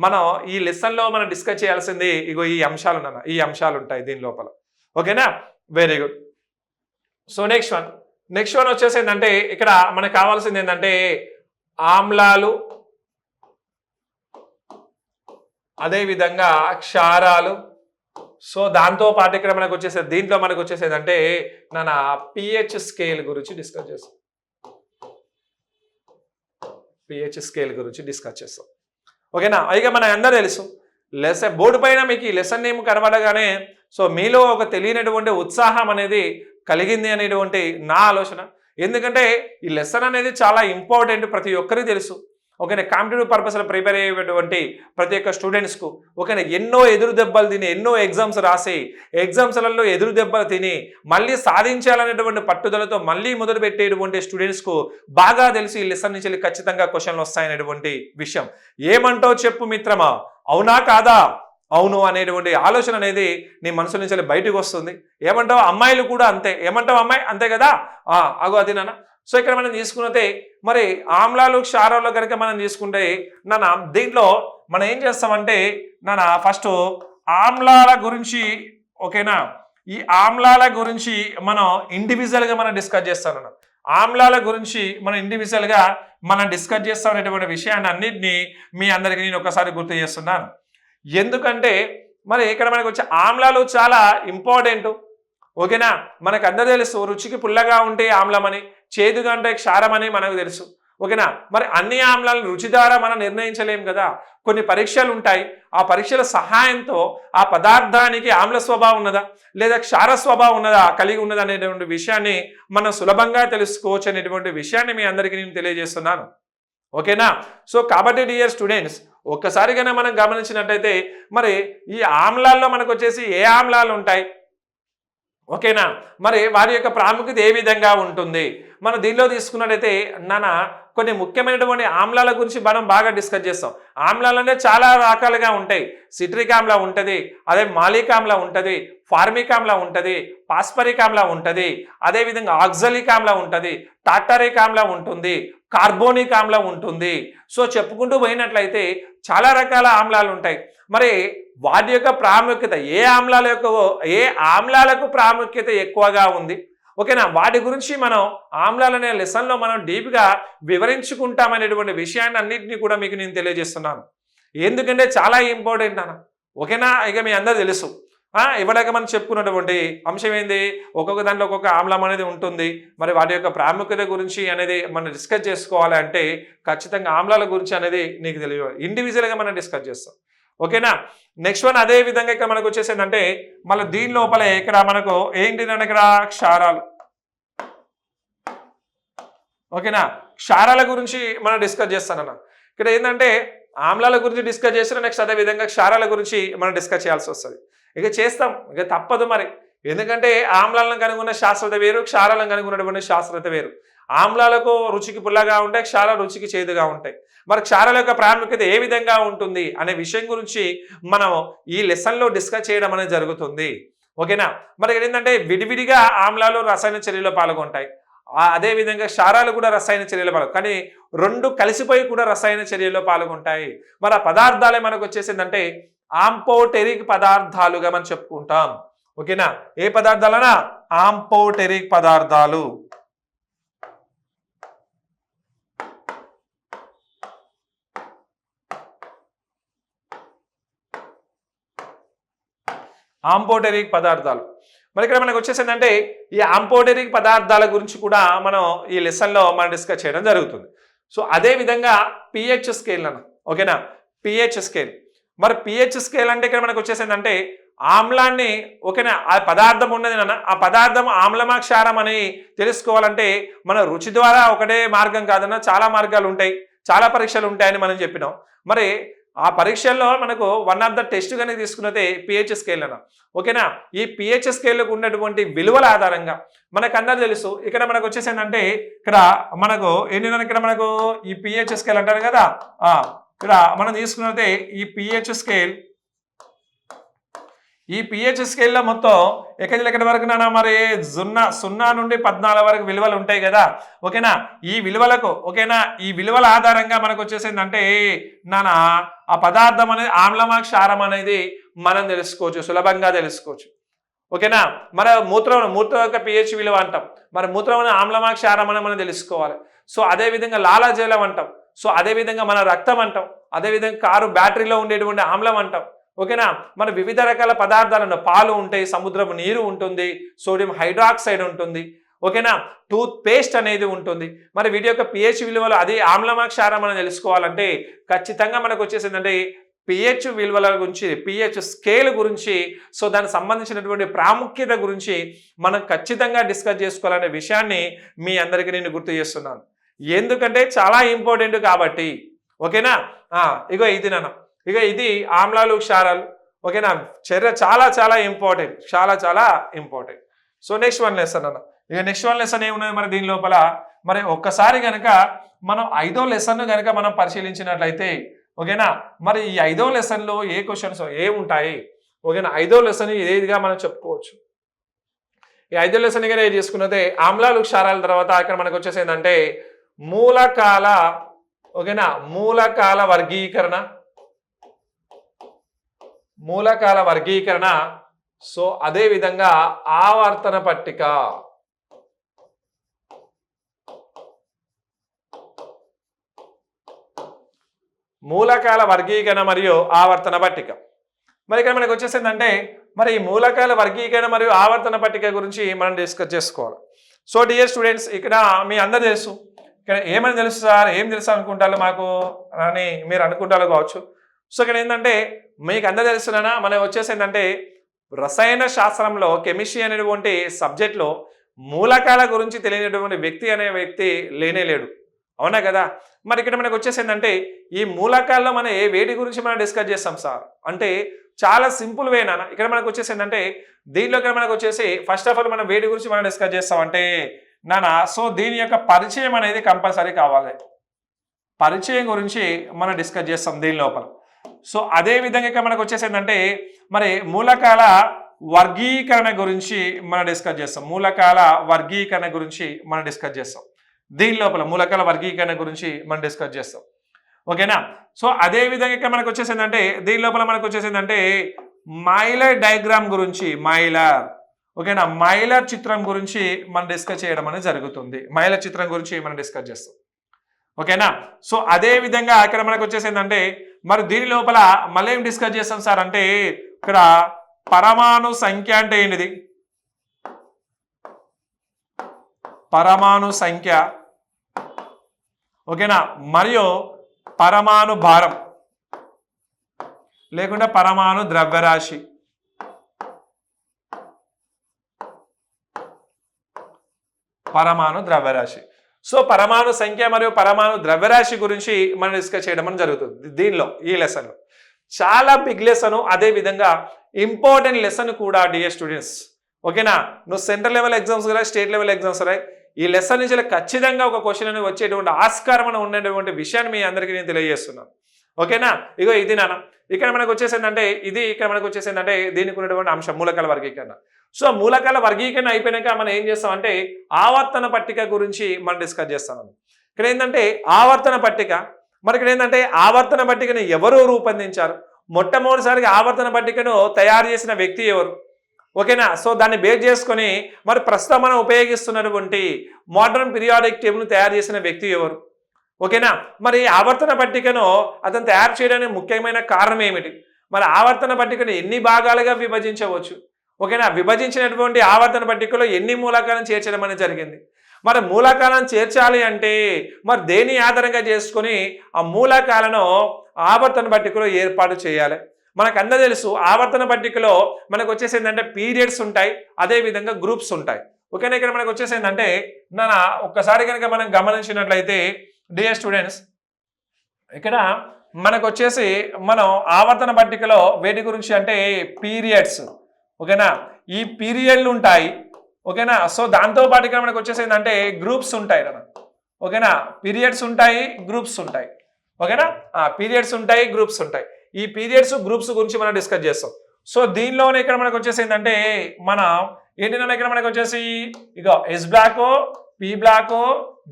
మనం ఈ లెసన్లో మనం డిస్కస్ చేయాల్సింది ఇగో ఈ అంశాలు నాన్న, ఈ అంశాలు ఉంటాయి దీని లోపల, ఓకేనా. Very good. So next one వచ్చేసి ఏంటంటే ఇక్కడ మనకు కావాల్సింది ఏంటంటే ఆమ్లాలు, అదేవిధంగా క్షారాలు. సో దాంతో పాటు ఇక్కడ మనకు వచ్చేసేది దీంట్లో మనకు వచ్చేసేది అంటే నా పిహెచ్ స్కేల్ గురించి డిస్కస్ చేస్తాం, పిహెచ్ స్కేల్ గురించి డిస్కస్ చేస్తాం, ఓకేనా. ఇక మన అందరూ తెలుసు లెసన్ బోర్డు పైన మీకు ఈ లెసన్ నేమ్ కనబడగానే సో మీలో ఒక తెలియనటువంటి ఉత్సాహం అనేది కలిగింది అనేటువంటి నా ఆలోచన. ఎందుకంటే ఈ లెసన్ అనేది చాలా ఇంపార్టెంట్, ప్రతి ఒక్కరికి తెలుసు, ఓకేనా. కాంపిటేటివ్ పర్పస్లో ప్రిపేర్ అయ్యేటువంటి ప్రతి ఒక్క స్టూడెంట్స్కు ఓకేనా ఎన్నో ఎదురు దెబ్బలు తిని, ఎన్నో ఎగ్జామ్స్ రాసి, ఎగ్జామ్స్లలో ఎదురు దెబ్బలు తిని మళ్ళీ సాధించాలనేటువంటి పట్టుదలతో మళ్ళీ మొదలు పెట్టేటువంటి స్టూడెంట్స్కు బాగా తెలిసి ఈ లెసన్ నుంచి ఖచ్చితంగా క్వశ్చన్లు వస్తాయనేటువంటి విషయం. ఏమంటావు చెప్పు మిత్రమా, అవునా కాదా? అవును అనేటువంటి ఆలోచన అనేది నీ మనసు నుంచి బయటకు వస్తుంది. ఏమంటావు అమ్మాయిలు కూడా అంతే, ఏమంటావు అమ్మాయి అంతే కదా, అగో అది నాన్న. సో ఇక్కడ మనం తీసుకున్నతే మరి ఆమ్లాలు క్షారాలు కనుక మనం తీసుకుంటే నాన్న దీంట్లో మనం ఏం చేస్తామంటే నాన్న ఫస్ట్ ఆమ్లాల గురించి, ఓకేనా. ఈ ఆమ్లాల గురించి మనం ఇండివిజువల్గా మనం డిస్కస్ చేస్తాం నాన్న. ఆమ్లాల గురించి మనం ఇండివిజువల్గా మనం డిస్కస్ చేస్తాం అనేటువంటి విషయాన్ని అన్నింటినీ మీ అందరికీ నేను ఒకసారి గుర్తు చేస్తున్నాను. ఎందుకంటే మరి ఇక్కడ మనకు వచ్చే ఆమ్లాలు చాలా ఇంపార్టెంట్, ఓకేనా. మనకు అందరూ తెలుసు రుచికి పుల్లగా ఉంటే ఆమ్లం అని, చేదుగా అంటే క్షారం అని మనకు తెలుసు, ఓకేనా. మరి అన్ని ఆమ్లాలను రుచి ద్వారా మనం నిర్ణయించలేం కదా, కొన్ని పరీక్షలు ఉంటాయి. ఆ పరీక్షల సహాయంతో ఆ పదార్థానికి ఆమ్ల స్వభావం ఉన్నదా లేదా క్షార స్వభావం ఉన్నదా కలిగి ఉన్నదా అనేటువంటి విషయాన్ని మనం సులభంగా తెలుసుకోవచ్చు అనేటువంటి విషయాన్ని మీ అందరికీ నేను తెలియజేస్తున్నాను, ఓకేనా. సో కాబట్టి డియర్ స్టూడెంట్స్ ఒక్కసారిగానే మనం గమనించినట్టయితే మరి ఈ ఆమ్లాల్లో మనకు వచ్చేసి ఏ ఆమ్లాలు ఉంటాయి, ఓకేనా. మరి వారి యొక్క ప్రాముఖ్యత ఏ విధంగా ఉంటుంది, మనం దీనిలో తీసుకున్నట్టయితే నాన్న కొన్ని ముఖ్యమైనటువంటి ఆమ్లాల గురించి మనం బాగా డిస్కస్ చేస్తాం. ఆమ్లాలు అనేది చాలా రకాలుగా ఉంటాయి. సిట్రిక్ ఆమ్ల ఉంటుంది, అదే మాలిక్ ఆమ్ల ఉంటుంది, ఫార్మిక్ ఆమ్ల ఉంటుంది, పాస్పరిక్ ఆమ్ల ఉంటుంది, అదేవిధంగా ఆక్సలిక్ ఆమ్ల ఉంటుంది, టాటారిక్ ఆమ్ల ఉంటుంది, కార్బోనిక్ ఆమ్ల ఉంటుంది. సో చెప్పుకుంటూ పోయినట్లయితే చాలా రకాల ఆమ్లాలు ఉంటాయి. మరి వాటి యొక్క ప్రాముఖ్యత ఏ ఆమ్లాలకు ప్రాముఖ్యత ఎక్కువగా ఉంది, ఓకేనా. వాటి గురించి మనం ఆమ్లాలనే లెసన్లో మనం డీప్గా వివరించుకుంటామనేటువంటి విషయాన్ని అన్నింటినీ కూడా మీకు నేను తెలియజేస్తున్నాను. ఎందుకంటే చాలా ఇంపార్టెంట్ అన్న, ఓకేనా. ఇక మీ అందరూ తెలుసు ఇవ్వలేక మనం చెప్పుకున్నటువంటి అంశం ఏంది, ఒక్కొక్క దాంట్లో ఒక్కొక్క ఆమ్లం అనేది ఉంటుంది. మరి వాటి యొక్క ప్రాముఖ్యత గురించి అనేది మనం డిస్కస్ చేసుకోవాలి అంటే ఖచ్చితంగా ఆమ్లాల గురించి అనేది నీకు తెలియదు, ఇండివిజువల్గా మనం డిస్కస్ చేస్తాం, ఓకేనా. నెక్స్ట్ వన్ అదే విధంగా ఇక్కడ మనకు వచ్చేసి ఏంటంటే మళ్ళీ దీని లోపల ఇక్కడ మనకు ఏంటిదంటే ఇక్కడ క్షారాలు, ఓకేనా. క్షారాల గురించి మనం డిస్కస్ చేస్తానన్న. ఇక్కడ ఏంటంటే ఆమ్లాల గురించి డిస్కస్ చేసిన నెక్స్ట్ అదే విధంగా క్షారాల గురించి మనం డిస్కస్ చేయాల్సి వస్తుంది. ఇక చేస్తాం, ఇక తప్పదు మరి. ఎందుకంటే ఆమ్లాలను కనుగొన్న శాస్త్రత వేరు, క్షారాలను కనుగొన్నటువంటి శాస్త్రత వేరు. ఆమ్లాలకు రుచికి పుల్లగా ఉంటాయి, క్షారాల రుచికి చేదుగా ఉంటాయి. మరి క్షారాల యొక్క ప్రాముఖ్యత ఏ విధంగా ఉంటుంది అనే విషయం గురించి మనం ఈ లెసన్లో డిస్కస్ చేయడం అనేది జరుగుతుంది, ఓకేనా. మరి ఏంటంటే విడివిడిగా ఆమ్లాలు రసాయన చర్యలో పాల్గొంటాయి, అదేవిధంగా క్షారాలు కూడా రసాయన చర్యలో పాల్గొంటాయి, కానీ రెండు కలిసిపోయి కూడా రసాయన చర్యలో పాల్గొంటాయి. మరి ఆ పదార్థాలే మనకు వచ్చేసిందంటే ఆంపోటెరిక్ పదార్థాలుగా మనం చెప్పుకుంటాం, ఓకేనా. ఏ పదార్థాలనా ఆంపోటెరిక్ పదార్థాలు, ఆంపోటెరిక్ పదార్థాలు. మరి ఇక్కడ మనకు వచ్చేసి ఏంటంటే ఈ ఆంపోటెరిక్ పదార్థాల గురించి కూడా మనం ఈ లెసన్లో మనం డిస్కస్ చేయడం జరుగుతుంది. సో అదే విధంగా పిహెచ్ స్కేల్ అన్న, ఓకేనా, పిహెచ్ స్కేల్. మరి పిహెచ్ స్కేల్ అంటే ఇక్కడ మనకు వచ్చేసి ఏంటంటే ఆమ్లాన్ని, ఓకేనా, ఆ పదార్థం ఉన్నది నాన్న, ఆ పదార్థం ఆమ్లమా క్షారం అని తెలుసుకోవాలంటే మన రుచి ద్వారా ఒకటే మార్గం కాదన్న, చాలా మార్గాలు ఉంటాయి, చాలా పరీక్షలు ఉంటాయని మనం చెప్పినాం. మరి ఆ పరీక్షల్లో మనకు వన్ ఆఫ్ ద టెస్ట్ కనుక తీసుకున్నదే పిహెచ్ స్కేల్ అన్న, ఓకేనా. ఈ పిహెచ్ స్కేల్కు ఉన్నటువంటి విలువల ఆధారంగా మనకు అందరూ తెలుసు. ఇక్కడ మనకు వచ్చేసి ఏంటంటే ఇక్కడ మనకు ఏంటంటే ఇక్కడ మనకు ఈ పిహెచ్ స్కేల్ అంటారు కదా, ఇక్కడ మనం తీసుకున్నదే ఈ పిహెచ్ స్కేల్. ఈ పిహెచ్ స్కేల్లో మొత్తం ఎక్కడి వరకు నానా మరి 0 నుండి 14 వరకు విలువలు ఉంటాయి కదా, ఓకేనా. ఈ విలువలకు, ఓకేనా, ఈ విలువల ఆధారంగా మనకు వచ్చేసిందంటే నానా ఆ పదార్థం అనేది ఆమ్లమా క్షారం అనేది మనం తెలుసుకోవచ్చు, సులభంగా తెలుసుకోవచ్చు, ఓకేనా. మన మూత్రం యొక్క పిహెచ్ విలువ అంటాం, మరి మూత్రం ఆమ్లమా క్షారం అని మనం తెలుసుకోవాలి. సో అదేవిధంగా లాలాజలం అంటాం, సో అదేవిధంగా మన రక్తం అంటాం, అదేవిధంగా కారు బ్యాటరీలో ఉండేటువంటి ఆమ్లం అంటాం, ఓకేనా. మన వివిధ రకాల పదార్థాలను, పాలు ఉంటాయి, సముద్రపు నీరు ఉంటుంది, సోడియం హైడ్రాక్సైడ్ ఉంటుంది, ఓకేనా, టూత్ పేస్ట్ అనేది ఉంటుంది. మరి వీటి యొక్క పిహెచ్ విలువలు అది ఆమ్లమా క్షారం అని తెలుసుకోవాలంటే ఖచ్చితంగా మనకు వచ్చేసిందంటే పిహెచ్ విలువల గురించి, పిహెచ్ స్కేల్ గురించి, సో దానికి సంబంధించినటువంటి ప్రాముఖ్యత గురించి మనం ఖచ్చితంగా డిస్కస్ చేసుకోవాలనే విషయాన్ని మీ అందరికీ నేను గుర్తు చేస్తున్నాను. ఎందుకంటే చాలా ఇంపార్టెంట్ కాబట్టి, ఓకేనా. ఇగో ఇది నాన్న, ఇక ఇది ఆమ్లాలు క్షారాలు, ఓకేనా, చర్య చాలా చాలా ఇంపార్టెంట్, చాలా important. So next one lesson అన్న, ఇక నెక్స్ట్ వన్ లెసన్ ఏమున్నది మరి దీని లోపల, మరి ఒక్కసారి కనుక మనం 5వ లెసన్ కనుక మనం పరిశీలించినట్లయితే, ఓకేనా, మరి ఈ 5వ లెసన్లో ఏ క్వశ్చన్స్ ఏముంటాయి, ఓకేనా, 5వ లెసన్ ఇదేదిగా మనం చెప్పుకోవచ్చు. ఈ 5వ లెసన్ కనుక చేసుకున్నదే ఆమ్లాలు క్షారాల తర్వాత ఇక్కడ మనకు వచ్చేసి ఏంటంటే మూలకాల, ఓకేనా, మూలకాల వర్గీకరణ, సో అదే విధంగా ఆవర్తన పట్టిక, మూలకాల వర్గీకరణ మరియు ఆవర్తన పట్టిక. మరి ఇక్కడ మనకు వచ్చేసిందంటే మరి ఈ మూలకాల వర్గీకరణ మరియు ఆవర్తన పట్టిక గురించి మనం డిస్కస్ చేసుకోవాలి. సో డియర్ స్టూడెంట్స్, ఇక్కడ మీ అందరు తెలుసు, ఇక్కడ ఏమని తెలుసు సార్, ఏం తెలుసు అనుకుంటారు మాకు అని మీరు అనుకుంటారు కావచ్చు. సో ఇక్కడ ఏంటంటే మీకు అందరూ తెలుసునా, మనకు వచ్చేసి ఏంటంటే రసాయన శాస్త్రంలో కెమిస్ట్రీ అనేటువంటి సబ్జెక్ట్లో మూలకాల గురించి తెలియనటువంటి వ్యక్తి లేనే లేడు, అవునా కదా. మరి ఇక్కడ మనకు వచ్చేసి ఏంటంటే ఈ మూలకాల్లో మనం వేటి గురించి మనం డిస్కస్ చేస్తాం సార్ అంటే చాలా సింపుల్ వేనా. ఇక్కడ మనకు వచ్చేసి ఏంటంటే దీనిలో మనకు వచ్చేసి ఫస్ట్ ఆఫ్ ఆల్ మనం వేటి గురించి మనం డిస్కస్ చేస్తామంటే నానా, సో దీని యొక్క పరిచయం అనేది కంపల్సరీ కావాలి, పరిచయం గురించి మనం డిస్కస్ చేస్తాం దీని లోపల. సో అదే విధంగా ఇక్కడ మనకు వచ్చేసి ఏంటంటే మరి మూలకాల వర్గీకరణ గురించి మనం డిస్కస్ చేస్తాం, మూలకాల వర్గీకరణ గురించి మనం డిస్కస్ చేస్తాం దీని లోపల, మూలకాల వర్గీకరణ గురించి మనం డిస్కస్ చేస్తాం, ఓకేనా. సో అదే విధంగా ఇక్కడ మనకు వచ్చేసి ఏంటంటే దీని లోపల మనకు వచ్చేసి ఏంటంటే మైలర్ డయాగ్రామ్ గురించి, మైలర్, ఓకేనా, మైలర్ చిత్రం గురించి మనం డిస్కస్ చేయడం అనేది జరుగుతుంది, మైలర్ చిత్రం గురించి మనం డిస్కస్ చేస్తాం, ఓకేనా. సో అదే విధంగా ఇక్కడ మనకు వచ్చేసి ఏంటంటే మరి దీని లోపల మళ్ళీ ఏం డిస్కస్ చేస్తాం సార్ అంటే ఇక్కడ పరమాణు సంఖ్య అంటే ఏంటిది, పరమాణు సంఖ్య, ఓకేనా, మరియు పరమాణు భారం లేకుండా పరమాణు ద్రవ్యరాశి, పరమాణు ద్రవ్యరాశి. సో పరమాణు సంఖ్య మరియు పరమాణు ద్రవ్యరాశి గురించి మనం డిస్కస్ చేయడం జరుగుతుంది దీనిలో, ఈ లెసన్ చాలా బిగ్ లెసన్, అదే విధంగా ఇంపార్టెంట్ లెసన్ కూడా డియర్ స్టూడెంట్స్, ఓకేనా. నువ్వు సెంట్రల్ లెవెల్ ఎగ్జామ్స్ కదా, స్టేట్ లెవెల్ ఎగ్జామ్స్ రాయి, ఈ లెసన్ నుంచి ఖచ్చితంగా ఒక క్వశ్చన్ అనేది వచ్చేటువంటి ఆస్కారం ఉండేటువంటి విషయాన్ని మీ అందరికీ నేను తెలియజేస్తున్నాను, ఓకేనా. ఇగో ఇది నాన్న, ఇక్కడ మనకు వచ్చేసిందంటే ఇది, ఇక్కడ మనకు వచ్చేసిందంటే దీనికి ఉన్నటువంటి అంశం మూలకాల వర్గీకరణ. సో మూలకాల వర్గీకరణ అయిపోయినాక మనం ఏం చేస్తామంటే ఆవర్తన పట్టిక గురించి మనం డిస్కస్ చేస్తాం. ఇక్కడ ఏంటంటే ఆవర్తన పట్టిక, మరి ఇక్కడ ఏంటంటే ఆవర్తన పట్టికను ఎవరు రూపొందించారు, మొట్టమొదటిసారిగా ఆవర్తన పట్టికను తయారు చేసిన వ్యక్తి ఎవరు, ఓకేనా. సో దాన్ని బేస్ చేసుకొని మరి ప్రస్తుతం మనం ఉపయోగిస్తున్నటువంటి మోడర్న్ పీరియాడిక్ టేబుల్ను తయారు చేసిన వ్యక్తి ఎవరు, ఓకేనా. మరి ఆవర్తన పట్టికను అతను తయారు చేయడానికి ముఖ్యమైన కారణం ఏమిటి, మరి ఆవర్తన పట్టికను ఎన్ని భాగాలుగా విభజించవచ్చు? ఓకేనా, విభజించినటువంటి ఆవర్తన పట్టికలో ఎన్ని మూలకాలను చేర్చడం అనేది జరిగింది. మరి మూలకాలను చేర్చాలి అంటే మరి దేని ఆధారంగా చేసుకొని ఆ మూలకాలను ఆవర్తన పట్టికలో ఏర్పాటు చేయాలి? మనకు అందరూ తెలుసు ఆవర్తన పట్టికలో మనకు వచ్చేసి ఏంటంటే పీరియడ్స్ ఉంటాయి, అదేవిధంగా గ్రూప్స్ ఉంటాయి. ఓకేనా, ఇక్కడ మనకు వచ్చేసి ఏంటంటే ఒక్కసారి కనుక మనం గమనించినట్లయితే డియర్ స్టూడెంట్స్, ఇక్కడ మనకు వచ్చేసి మనం ఆవర్తన పట్టికలో వేటి గురించి అంటే పీరియడ్స్. ఓకేనా, ఈ పీరియడ్లు ఉంటాయి. ఓకేనా, సో దాంతో పాటు ఇక్కడ మనకు వచ్చేసి ఏంటంటే గ్రూప్స్ ఉంటాయి కదా. ఓకేనా, పీరియడ్స్ ఉంటాయి, గ్రూప్స్ ఉంటాయి. ఓకేనా, పీరియడ్స్ ఉంటాయి, గ్రూప్స్ ఉంటాయి. ఈ పీరియడ్స్ గ్రూప్స్ గురించి మనం డిస్కస్ చేస్తాం. సో దీనిలోనే ఇక్కడ మనకు వచ్చేసి ఏంటంటే మన ఏంటంటే ఇక్కడ మనకు వచ్చేసి ఇక S block, P block,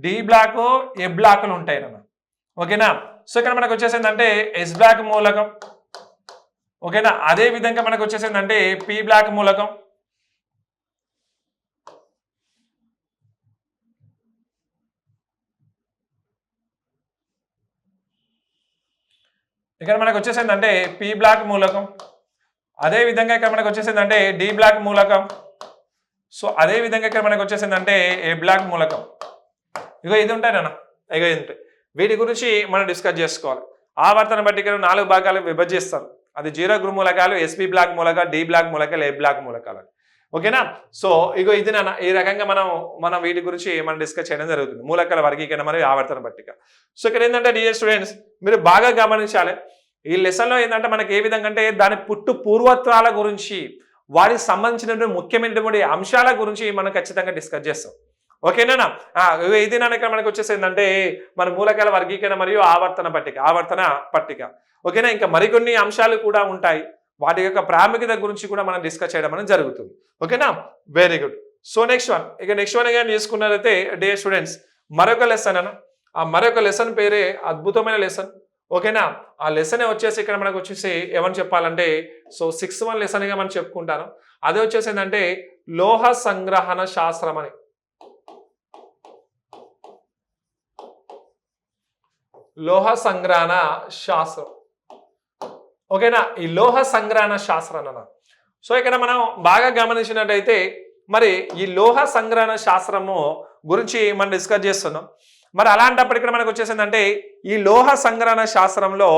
D block, A బ్లాక్లు ఉంటాయి అన్న. ఓకేనా, సో ఇక్కడ మనకు వచ్చేసి ఏంటంటే ఎస్ బ్లాక్ మూలకం. ఓకేనా, అదే విధంగా మనకు వచ్చేసి ఏంటంటే పి బ్లాక్ మూలకం. ఇక్కడ మనకు వచ్చేసి ఏంటంటే పి బ్లాక్ మూలకం. అదే విధంగా ఇక్కడ మనకు వచ్చేసి ఏంటంటే డి బ్లాక్ మూలకం. సో అదే విధంగా ఇక్కడ మనకు వచ్చేసి ఏంటంటే ఏ బ్లాక్ మూలకం. ఇగో ఇది ఉంటాయన్న, ఇగో ఇది ఉంటాయి. వీటి గురించి మనం డిస్కస్ చేసుకోవాలి. ఆవర్తన పట్టికను 4 భాగాలకు విభజిస్తారు. అది 0 గ్రూప్ మూలకాలు, ఎస్పి బ్లాక్ మూలకాలు, డి బ్లాక్ మూలకాలు, ఏ బ్లాక్ మూలకాలు. ఓకేనా, సో ఇగో ఇది నాన్న, ఈ రకంగా మనం వీటి గురించి మనం డిస్కస్ చేయడం జరుగుతుంది. మూలకాల వర్గీకరణ మరియు ఆవర్తన పట్టిక. సో ఇక్కడ ఏంటంటే డియర్ స్టూడెంట్స్, మీరు బాగా గమనించాలి. ఈ లెసన్లో ఏంటంటే మనకి ఏ విధంగా అంటే దాని పూర్వత్రాల గురించి, వారికి సంబంధించినటువంటి ముఖ్యమైనటువంటి అంశాల గురించి మనం ఖచ్చితంగా డిస్కస్ చేస్తాం. ఓకేనా, ఇది నాన్న ఇక్కడ మనకు వచ్చేసి ఏంటంటే మన మూలకాల వర్గీకరణ మరియు ఆవర్తన పట్టిక. ఓకేనా, ఇంకా మరికొన్ని అంశాలు కూడా ఉంటాయి. వాటి యొక్క ప్రాముఖ్యత గురించి కూడా మనం డిస్కస్ చేయడం అనేది జరుగుతుంది. ఓకేనా, very good. So next one కానీ తీసుకున్నట్లయితే డియర్ స్టూడెంట్స్, మరొక లెసన్ అన్న. ఆ మరొక లెసన్ పేరే అద్భుతమైన లెసన్. ఓకేనా, ఆ లెసన్ వచ్చేసి ఇక్కడ మనకు వచ్చేసి ఏమని చెప్పాలంటే సో 6వ లెసన్గా మనం చెప్పుకుంటాను. అదే వచ్చేసి ఏంటంటే లోహ సంగ్రహణ శాస్త్రం అని. లోహ సంగ్రహణ శాస్త్రం. ఓకేనా, ఈ లోహ సంగ్రహణ శాస్త్రం అన్న. సో ఇక్కడ మనం బాగా గమనించినట్టయితే మరి ఈ లోహ సంగ్రహణ శాస్త్రము గురించి మనం డిస్కస్ చేస్తున్నాం. మరి అలాంటప్పుడు ఇక్కడ మనకు వచ్చేసిందంటే ఈ లోహ సంగ్రహణ శాస్త్రంలో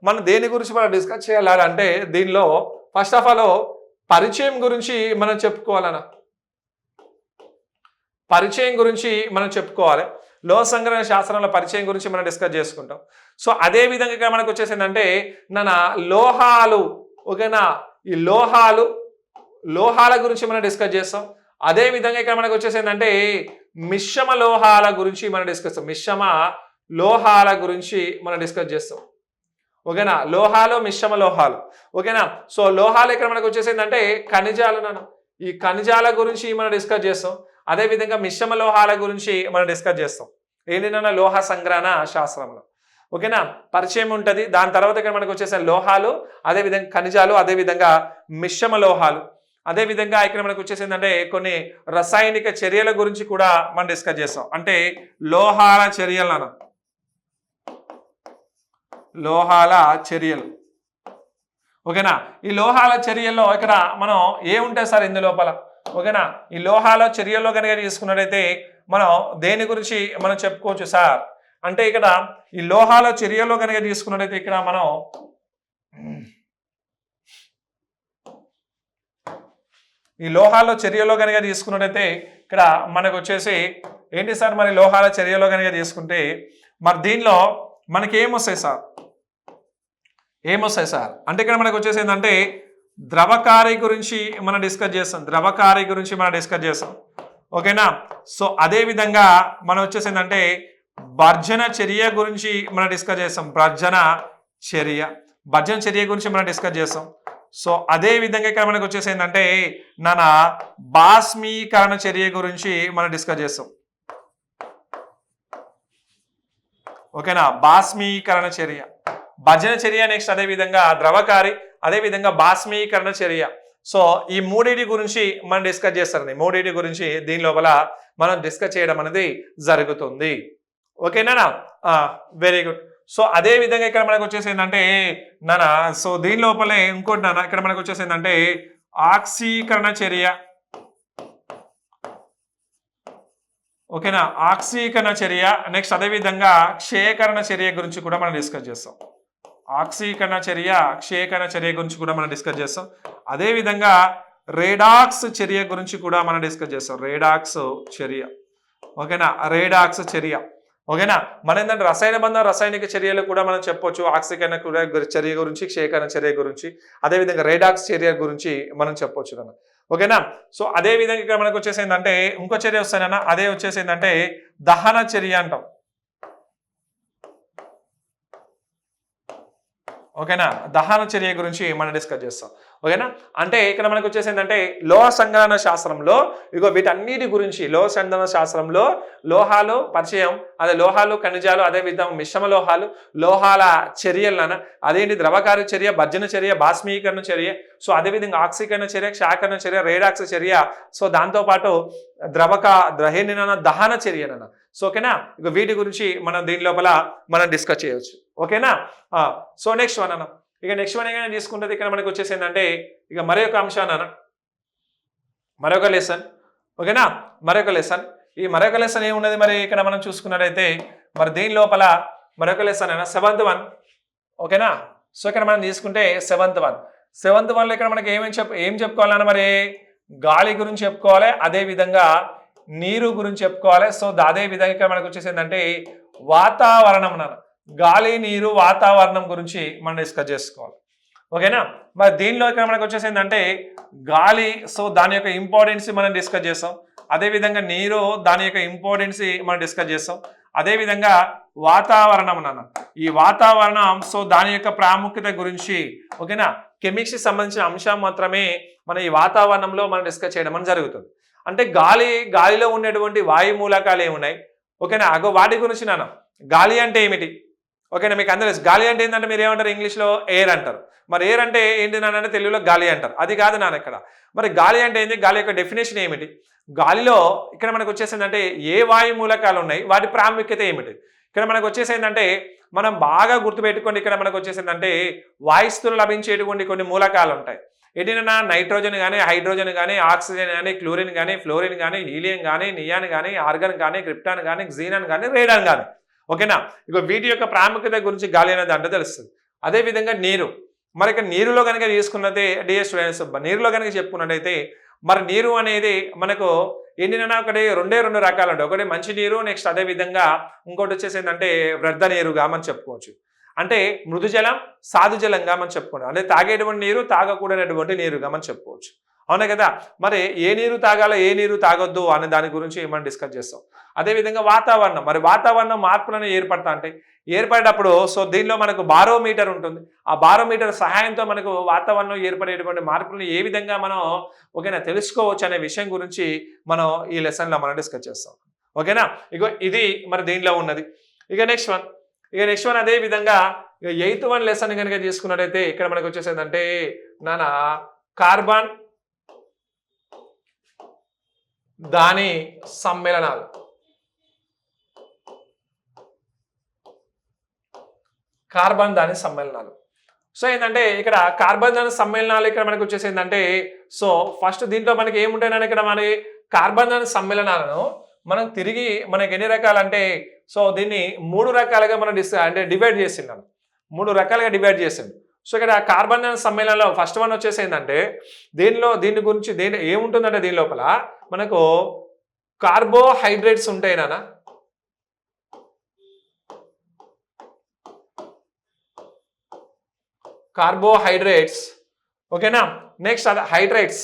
మనం దేని గురించి మనం డిస్కస్ చేయాలంటే దీనిలో ఫస్ట్ ఆఫ్ ఆల్ పరిచయం గురించి మనం చెప్పుకోవాలన్న. పరిచయం గురించి మనం చెప్పుకోవాలి. లోహ సంగ్రహణ శాస్త్రంలో పరిచయం గురించి మనం డిస్కస్ చేసుకుంటాం. సో అదే విధంగా ఇక్కడ మనకు వచ్చేసిందంటే లోహాలు. ఓకేనా, ఈ లోహాల గురించి మనం డిస్కస్ చేస్తాం. అదే విధంగా ఇక్కడ మనకు వచ్చేసిందంటే మిశ్రమ లోహాల గురించి మనం డిస్కస్ చేస్తాం. మిశ్రమ లోహాల గురించి మనం డిస్కస్ చేస్తాం. ఓకేనా, లోహాలు, మిశ్రమ లోహాలు. ఓకేనా, సో లోహాలు ఇక్కడ మనకు వచ్చేసిందంటే ఖనిజాలు నాన్న. ఈ ఖనిజాల గురించి మనం డిస్కస్ చేస్తాం. అదే విధంగా మిశ్రమ లోహాల గురించి మనం డిస్కస్ చేస్తాం. ఏంటన్నా లోహ సంగ్రహణ శాస్త్రంలో. ఓకేనా, పరిచయం ఉంటుంది. దాని తర్వాత ఇక్కడ మనకు వచ్చేసిన లోహాలు, అదేవిధంగా ఖనిజాలు, అదేవిధంగా మిశ్రమ లోహాలు. అదేవిధంగా ఇక్కడ మనకు వచ్చేసి ఏంటంటే కొన్ని రసాయనిక చర్యల గురించి కూడా మనం డిస్కస్ చేస్తాం. అంటే లోహాల చర్యలను, లోహాల చర్యలు. ఓకేనా, ఈ లోహాల చర్యల్లో ఇక్కడ మనం ఏముంటాయి సార్ ఇందు లోపల? ఓకేనా, ఈ లోహాల చర్యల్లో కనుక తీసుకున్నట్టయితే మనం దేని గురించి మనం చెప్పుకోవచ్చు సార్ అంటే ఇక్కడ ఈ లోహాల చర్యల్లో కనుక తీసుకున్నట్టయితే ఇక్కడ మనం ఈ లోహాల చర్యలో కనుక తీసుకున్నట్టయితే ఇక్కడ మనకు వచ్చేసి ఏంటి సార్ మరి లోహాల చర్యలో కనుక తీసుకుంటే మరి దీనిలో మనకి ఏమొస్తాయి సార్ అంటే ఇక్కడ మనకు వచ్చేసి ఏంటంటే ద్రవకారి గురించి మనం డిస్కస్ చేస్తాం. ఓకేనా, సో అదే విధంగా మనం వచ్చేసి ఏంటంటే భర్జన చర్య గురించి మనం డిస్కస్ చేస్తాం. భర్జన చర్య గురించి మనం డిస్కస్ చేస్తాం. సో అదే విధంగా ఇక్కడ మనకు వచ్చేసి ఏంటంటే బాష్మీకరణ చర్య గురించి మనం డిస్కస్ చేస్తాం. ఓకేనా, బాష్మీకరణ చర్య, భర్జన చర్య నెక్స్ట్, అదే విధంగా ద్రవకారి, అదే విధంగా బాష్మీకరణ చర్య. సో ఈ మూడింటి గురించి మనం డిస్కస్ చేస్తారండి. మూడింటి గురించి దీని లోపల మనం డిస్కస్ చేయడం అనేది జరుగుతుంది. ఓకేనా, వెరీ గుడ్. సో అదే విధంగా ఇక్కడ మనకు వచ్చేసి ఏంటంటే నాన్న సో దీని లోపలే ఇంకోటి నాన్న ఇక్కడ మనకు వచ్చేసి ఏంటంటే ఆక్సీకరణ చర్య. ఓకేనా, ఆక్సీకరణ చర్య. నెక్స్ట్ అదేవిధంగా క్షయకరణ చర్య గురించి కూడా మనం డిస్కస్ చేస్తాం. ఆక్సీకరణ చర్య, క్షయకరణ చర్య గురించి కూడా మనం డిస్కస్ చేస్తాం. అదేవిధంగా రేడాక్స్ చర్య గురించి కూడా మనం డిస్కస్ చేస్తాం. రేడాక్స్ చర్య. ఓకేనా, రేడాక్స్ చర్య. ఓకేనా, మన ఏంటంటే రసాయనిక చర్యలు కూడా మనం చెప్పొచ్చు. ఆక్సీకరణ చర్య గురించి, క్షయకరణ చర్య గురించి, అదేవిధంగా రేడాక్స్ చర్య గురించి మనం చెప్పొచ్చు అన్న. ఓకేనా, సో అదే విధంగా ఇక్కడ మనకు వచ్చేసి ఏంటంటే ఇంకో చర్య వస్తాయన్న, అదే వచ్చేసి ఏంటంటే దహన చర్య అంటాం. ఓకేనా, దహన చర్య గురించి మనం డిస్కస్ చేస్తాం. ఓకేనా, అంటే ఇక్కడ మనకు వచ్చేసి ఏంటంటే లోహ సంగ్రహణ శాస్త్రంలో ఇగో వీటన్నిటి గురించి, లోహ సంగ్రహణ శాస్త్రంలో లోహాలు పరిచయం, అదే లోహాలు ఖనిజాలు, అదే విధంగా మిశ్రమ లోహాలు, లోహాల చర్యలను, అదేంటి ద్రవకార చర్య, భర్జన చర్య, బాష్మీకరణ చర్య, సో అదేవిధంగా ఆక్సీకరణ చర్య, క్షాకరణ చర్య, రేడాక్స్ చర్య, సో దాంతోపాటు దహన చర్యనన్న. సో ఓకేనా, ఇక వీటి గురించి మనం దీని లోపల మనం డిస్కస్ చేయవచ్చు. ఓకేనా, సో నెక్స్ట్ వన్ అన్న, ఇక నెక్స్ట్ వన్ ఏమైనా తీసుకుంటుంది ఇక్కడ మనకు వచ్చేసి ఏంటంటే ఇక మరొక అంశాన్ని అన్న, మరొక లెసన్. ఓకేనా, మరొక లెసన్. ఈ మరొక లెసన్ ఏమున్నది మరి ఇక్కడ మనం చూసుకున్నట్టయితే మరి దీని లోపల మరొక లెసన్ అయినా 7th వన్. ఓకేనా, సో ఇక్కడ మనం తీసుకుంటే 7th వన్. 7th వన్లో ఇక్కడ మనకి ఏం చెప్పుకోవాలన్నా మరి గాలి గురించి చెప్పుకోవాలి, అదే విధంగా నీరు గురించి చెప్పుకోవాలి. సో అదే విధంగా ఇక్కడ మనకు వచ్చేసి ఏంటంటే వాతావరణం అన్న, గాలి నీరు వాతావరణం గురించి మనం డిస్కస్ చేసుకోవాలి. ఓకేనా, మరి దీనిలో ఇక్కడ మనకు వచ్చేసి ఏంటంటే గాలి, సో దాని యొక్క ఇంపార్టెన్స్ మనం డిస్కస్ చేస్తాం. అదేవిధంగా నీరు, దాని యొక్క ఇంపార్టెన్స్ మనం డిస్కస్ చేస్తాం. అదేవిధంగా వాతావరణం అన్న, ఈ వాతావరణం, సో దాని యొక్క ప్రాముఖ్యత గురించి, ఓకేనా, కెమిక్స్కి సంబంధించిన అంశం మాత్రమే మన ఈ వాతావరణంలో మనం డిస్కస్ చేయడం అని జరుగుతుంది. అంటే గాలిలో ఉన్నటువంటి వాయు మూలకాలు ఏమున్నాయి, ఓకేనా, అగో వాటి గురించి నాన్న. గాలి అంటే ఏమిటి, ఓకేనా, మీకు అందరూ గాలి అంటే ఏంటంటే మీరు ఏమంటారు, ఇంగ్లీష్లో ఎయిర్ అంటారు. మరి ఎయిర్ అంటే ఏంటి నాన్న, తెలుగులో గాలి అంటారు. అది కాదు నాన్న ఇక్కడ. మరి గాలి అంటే ఏంటి, గాలి యొక్క డెఫినేషన్ ఏమిటి, గాలిలో ఇక్కడ మనకు వచ్చేసిందంటే ఏ వాయు మూలకాలు ఉన్నాయి, వాటి ప్రాముఖ్యత ఏమిటి. ఇక్కడ మనకు వచ్చేసిందంటే మనం బాగా గుర్తుపెట్టుకోండి, ఇక్కడ మనకు వచ్చేసిందంటే వాయుస్థులు లభించేటువంటి కొన్ని మూలకాలు ఉంటాయి. ఏంటన్నా, నైట్రోజన్ కానీ, హైడ్రోజన్ కానీ, ఆక్సిజన్ కానీ, క్లోరిన్ కానీ, ఫ్లోరిన్ కానీ, హీలియం కానీ, నియాన్ కానీ, ఆర్గన్ కానీ, క్రిప్టాన్ కానీ, జీనాన్ కానీ, రేడాన్ కానీ. ఓకేనా, ఇక వీటి యొక్క ప్రాముఖ్యత గురించి గాలి అనేది అంటే తెలుస్తుంది. అదేవిధంగా నీరు, మరి ఇక్కడ నీరులో కనుక తీసుకున్నదే డిఎస్ స్టూడెంట్స్, నీరులో కనుక చెప్పుకున్నట్టయితే మరి నీరు అనేది మనకు ఏంటన్నా ఒకటి రెండు రకాలు ఉంటాయి. ఒకటి మంచి నీరు, నెక్స్ట్ అదేవిధంగా ఇంకోటి వచ్చేసి ఏంటంటే వృద్ధ నీరుగా మనం చెప్పుకోవచ్చు. అంటే మృదు జలం, సాధు జలంగా మనం చెప్పుకోండి. అంటే తాగేటువంటి నీరు, తాగకూడనటువంటి నీరుగా మనం చెప్పుకోవచ్చు. అవునా కదా, మరి ఏ నీరు తాగాలో ఏ నీరు తాగొద్దు అనే దాని గురించి మనం డిస్కస్ చేస్తాం. అదేవిధంగా వాతావరణం, మరి వాతావరణం మార్పులను ఏర్పడేటప్పుడు సో దీనిలో మనకు బారోమీటర్ ఉంటుంది. ఆ బారోమీటర్ సహాయంతో మనకు వాతావరణంలో ఏర్పడేటువంటి మార్పులను ఏ విధంగా మనం ఓకేనా తెలుసుకోవచ్చు అనే విషయం గురించి మనం ఈ లెసన్లో మనం డిస్కస్ చేస్తాం. ఓకేనా, ఇక ఇది మరి దీనిలో ఉన్నది. ఇక నెక్స్ట్ వన్ అదే విధంగా 8th వన్ లెసన్ కనుక తీసుకున్నట్టయితే ఇక్కడ మనకు వచ్చేసిందంటే నాన్న కార్బన్, దాని సమ్మేళనాలు. కార్బన్ దాని సమ్మేళనాలు. సో ఏంటంటే ఇక్కడ కార్బన్ దాని సమ్మేళనాలు ఇక్కడ మనకు వచ్చేసి ఏంటంటే సో ఫస్ట్ దీంట్లో మనకి ఏముంటాయని ఇక్కడ మన కార్బన్ దాని సమ్మేళనాలను మనం తిరిగి మనకి ఎన్ని రకాలంటే సో దీన్ని 3 రకాలుగా మనం డివైడ్ చేసిండాను. 3 రకాలుగా డివైడ్ చేసిండు. సో ఇక్కడ కార్బన్ దాని సమ్మేళనంలో ఫస్ట్ వన్ వచ్చేసి ఏంటంటే దీని గురించి ఏముంటుందంటే దీని లోపల మనకు కార్బోహైడ్రేట్స్ ఉంటాయి నాన్న. కార్బోహైడ్రేట్స్, ఓకేనా, నెక్స్ట్ అది హైడ్రేట్స్,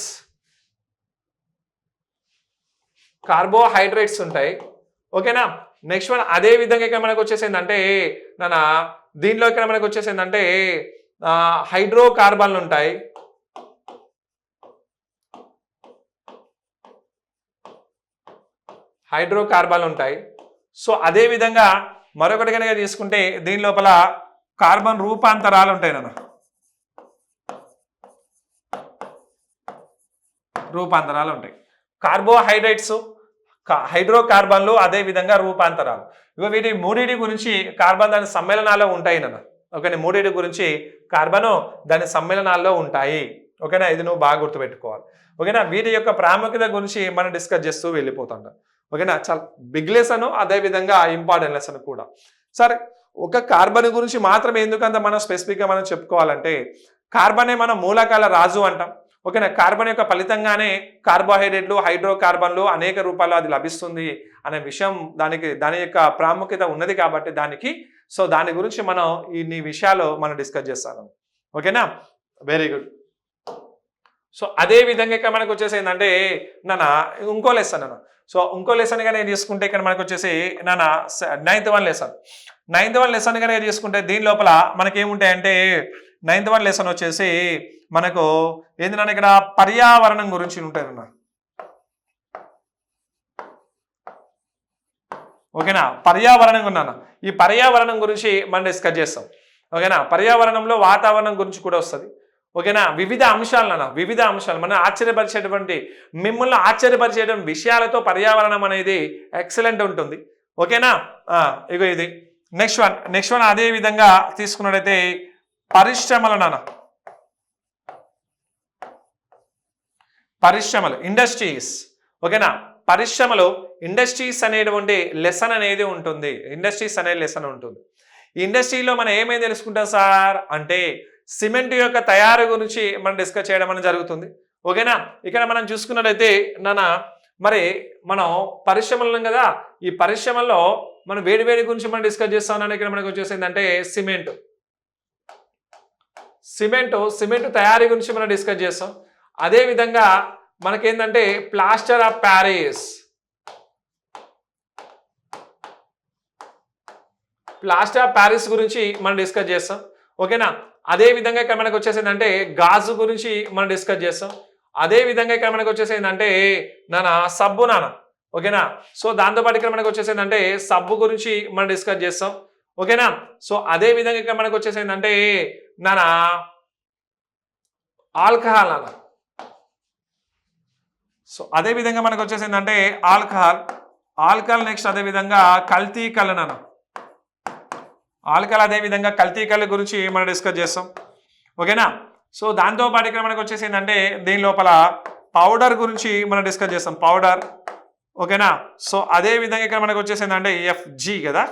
కార్బోహైడ్రేట్స్ ఉంటాయి. ఓకేనా, నెక్స్ట్ వన్ అదే విధంగా ఇక్కడ మనకు వచ్చేసిందంటే దీనిలో ఇక్కడ మనకు వచ్చేసిందంటే హైడ్రోకార్బన్లు ఉంటాయి. సో అదే విధంగా మరొకటి కనుక తీసుకుంటే దీని లోపల కార్బన్ రూపాంతరాలు ఉంటాయి నాన్న. కార్బోహైడ్రేట్స్, హైడ్రోకార్బన్లు అదే విధంగా రూపాంతరాలు. ఇగో వీటి మూడిటి గురించి కార్బన్ దాని సమ్మేళనాల్లో ఉంటాయి నాన్న. ఓకేనా, మూడిటి గురించి కార్బను దాని సమ్మేళనాల్లో ఉంటాయి. ఓకేనా, ఇది నువ్వు బాగా గుర్తుపెట్టుకోవాలి. ఓకేనా, వీటి యొక్క ప్రాముఖ్యత గురించి మనం డిస్కస్ చేస్తూ వెళ్ళిపోతాం. ఓకేనా, చాలా బిగ్ లెసన్, అదే విధంగా ఇంపార్టెంట్ లెసన్ కూడా. సరే, ఒక కార్బన్ గురించి మాత్రమే ఎందుకంత మనం స్పెసిఫిక్గా మనం చెప్పుకోవాలంటే, కార్బనే మనం మూలకాల రాజు అంటాం. ఓకేనా, కార్బన్ యొక్క ఫలితంగానే కార్బోహైడ్రేట్లు, హైడ్రోకార్బన్లు అనేక రూపాల్లో అది లభిస్తుంది అనే విషయం దాని యొక్క ప్రాముఖ్యత ఉన్నది కాబట్టి దానికి. సో దాని గురించి మనం ఇన్ని విషయాలు మనం డిస్కస్ చేస్తాము. ఓకేనా, వెరీ గుడ్. సో అదే విధంగా ఇక్కడ మనకు వచ్చేసి ఏంటంటే నాన్న ఇంకో లెసన్ అన్న. సో ఇంకో లెసన్గా నేను తీసుకుంటే ఇక్కడ మనకు వచ్చేసి నాన్న 9th 1 లెసన్. 9th 1 లెసన్గా నేను తీసుకుంటే దీని లోపల మనకి ఏముంటాయంటే 9th 1 లెసన్ వచ్చేసి మనకు ఏంటంటే ఇక్కడ పర్యావరణం గురించి ఉంటుంది అన్న. ఓకేనా, పర్యావరణం ఉన్నాను. ఈ పర్యావరణం గురించి మనం డిస్కస్ చేస్తాం. ఓకేనా, పర్యావరణంలో వాతావరణం గురించి కూడా వస్తుంది. ఓకేనా, వివిధ అంశాలు వివిధ అంశాలు మన ఆశ్చర్యపరిచేటువంటి మిమ్మల్ని ఆశ్చర్యపరిచేటువంటి విషయాలతో పర్యావరణం అనేది ఎక్సలెంట్ ఉంటుంది. ఓకేనా, ఇగో ఇది నెక్స్ట్ వన్ అదే విధంగా తీసుకున్నట్టయితే పరిశ్రమలు పరిశ్రమలు ఇండస్ట్రీస్. ఓకేనా, పరిశ్రమలు ఇండస్ట్రీస్ అనేటువంటి లెసన్ అనేది ఉంటుంది. ఇండస్ట్రీస్ అనే లెసన్ ఉంటుంది. ఈ ఇండస్ట్రీలో మనం ఏమేమి తెలుసుకుంటాం సార్ అంటే సిమెంట్ యొక్క తయారు గురించి మనం డిస్కస్ చేయడం అనేది జరుగుతుంది. ఓకేనా, ఇక్కడ మనం చూసుకున్నట్లయితే మరి మనం పరిశ్రమలు కదా, ఈ పరిశ్రమల్లో మనం వేడి గురించి మనం డిస్కస్ చేస్తామని ఇక్కడ మనకు వచ్చేసిందంటే సిమెంట్ తయారీ గురించి మనం డిస్కస్ చేస్తాం. అదే విధంగా మనకేంటంటే ప్లాస్టర్ ఆఫ్ ప్యారిస్ గురించి మనం డిస్కస్ చేస్తాం. ఓకేనా, అదే విధంగా ఇక్కడ మనకు వచ్చేసిందంటే గాజు గురించి మనం డిస్కస్ చేస్తాం. అదే విధంగా ఇక్కడ మనకు వచ్చేసిందంటే సబ్బు ఓకేనా, సో దాంతోపాటు ఇక్కడ మనకు వచ్చేసిందంటే సబ్బు గురించి మనం డిస్కస్ చేస్తాం. ఓకేనా, సో అదే విధంగా ఇక్కడ మనకు వచ్చేసిందంటే ఆల్కహాల్ సో అదే విధంగా మనకు వచ్చేసిందంటే ఆల్కహాల్ నెక్స్ట్ అదే విధంగా కల్తీ కళ్ళు ఆల్కహాల్ అదే విధంగా కల్తీ కళ్ళు గురించి మనం డిస్కస్ చేస్తాం. ఓకేనా, సో దాంతోపాటు ఇక్కడ మనకు వచ్చేసిందంటే దీని లోపల పౌడర్ గురించి మనం డిస్కస్ చేస్తాం. పౌడర్. ఓకేనా, సో అదే విధంగా ఇక్కడ మనకు వచ్చేసిందంటే FG కదా.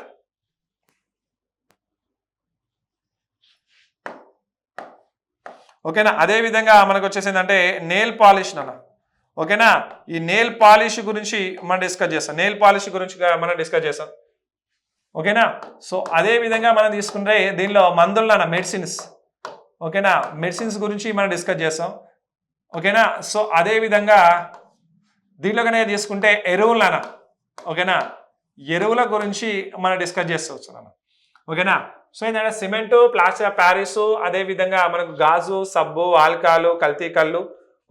ఓకేనా, అదే విధంగా మనకు వచ్చేసిందంటే నెయిల్ పాలిష్ ఓకేనా, ఈ నెయిల్ పాలిష్ గురించి మనం డిస్కస్ చేస్తాం. ఓకేనా, సో అదే విధంగా మనం తీసుకుంటే దీనిలో మందులు మెడిసిన్స్. ఓకేనా, మెడిసిన్స్ గురించి మనం డిస్కస్ చేస్తాం. ఓకేనా, సో అదే విధంగా దీనిలో కనుక తీసుకుంటే ఎరువులు ఓకేనా, ఎరువుల గురించి మనం డిస్కస్ చేస్తాం. ఓకేనా, సో ఏంటంటే సిమెంటు, ప్లాస్టర్ ఆఫ్ ప్యారిస్, అదే విధంగా మనకు గాజు, సబ్బు, ఆల్కహాల్, కల్తీ కళ్ళు.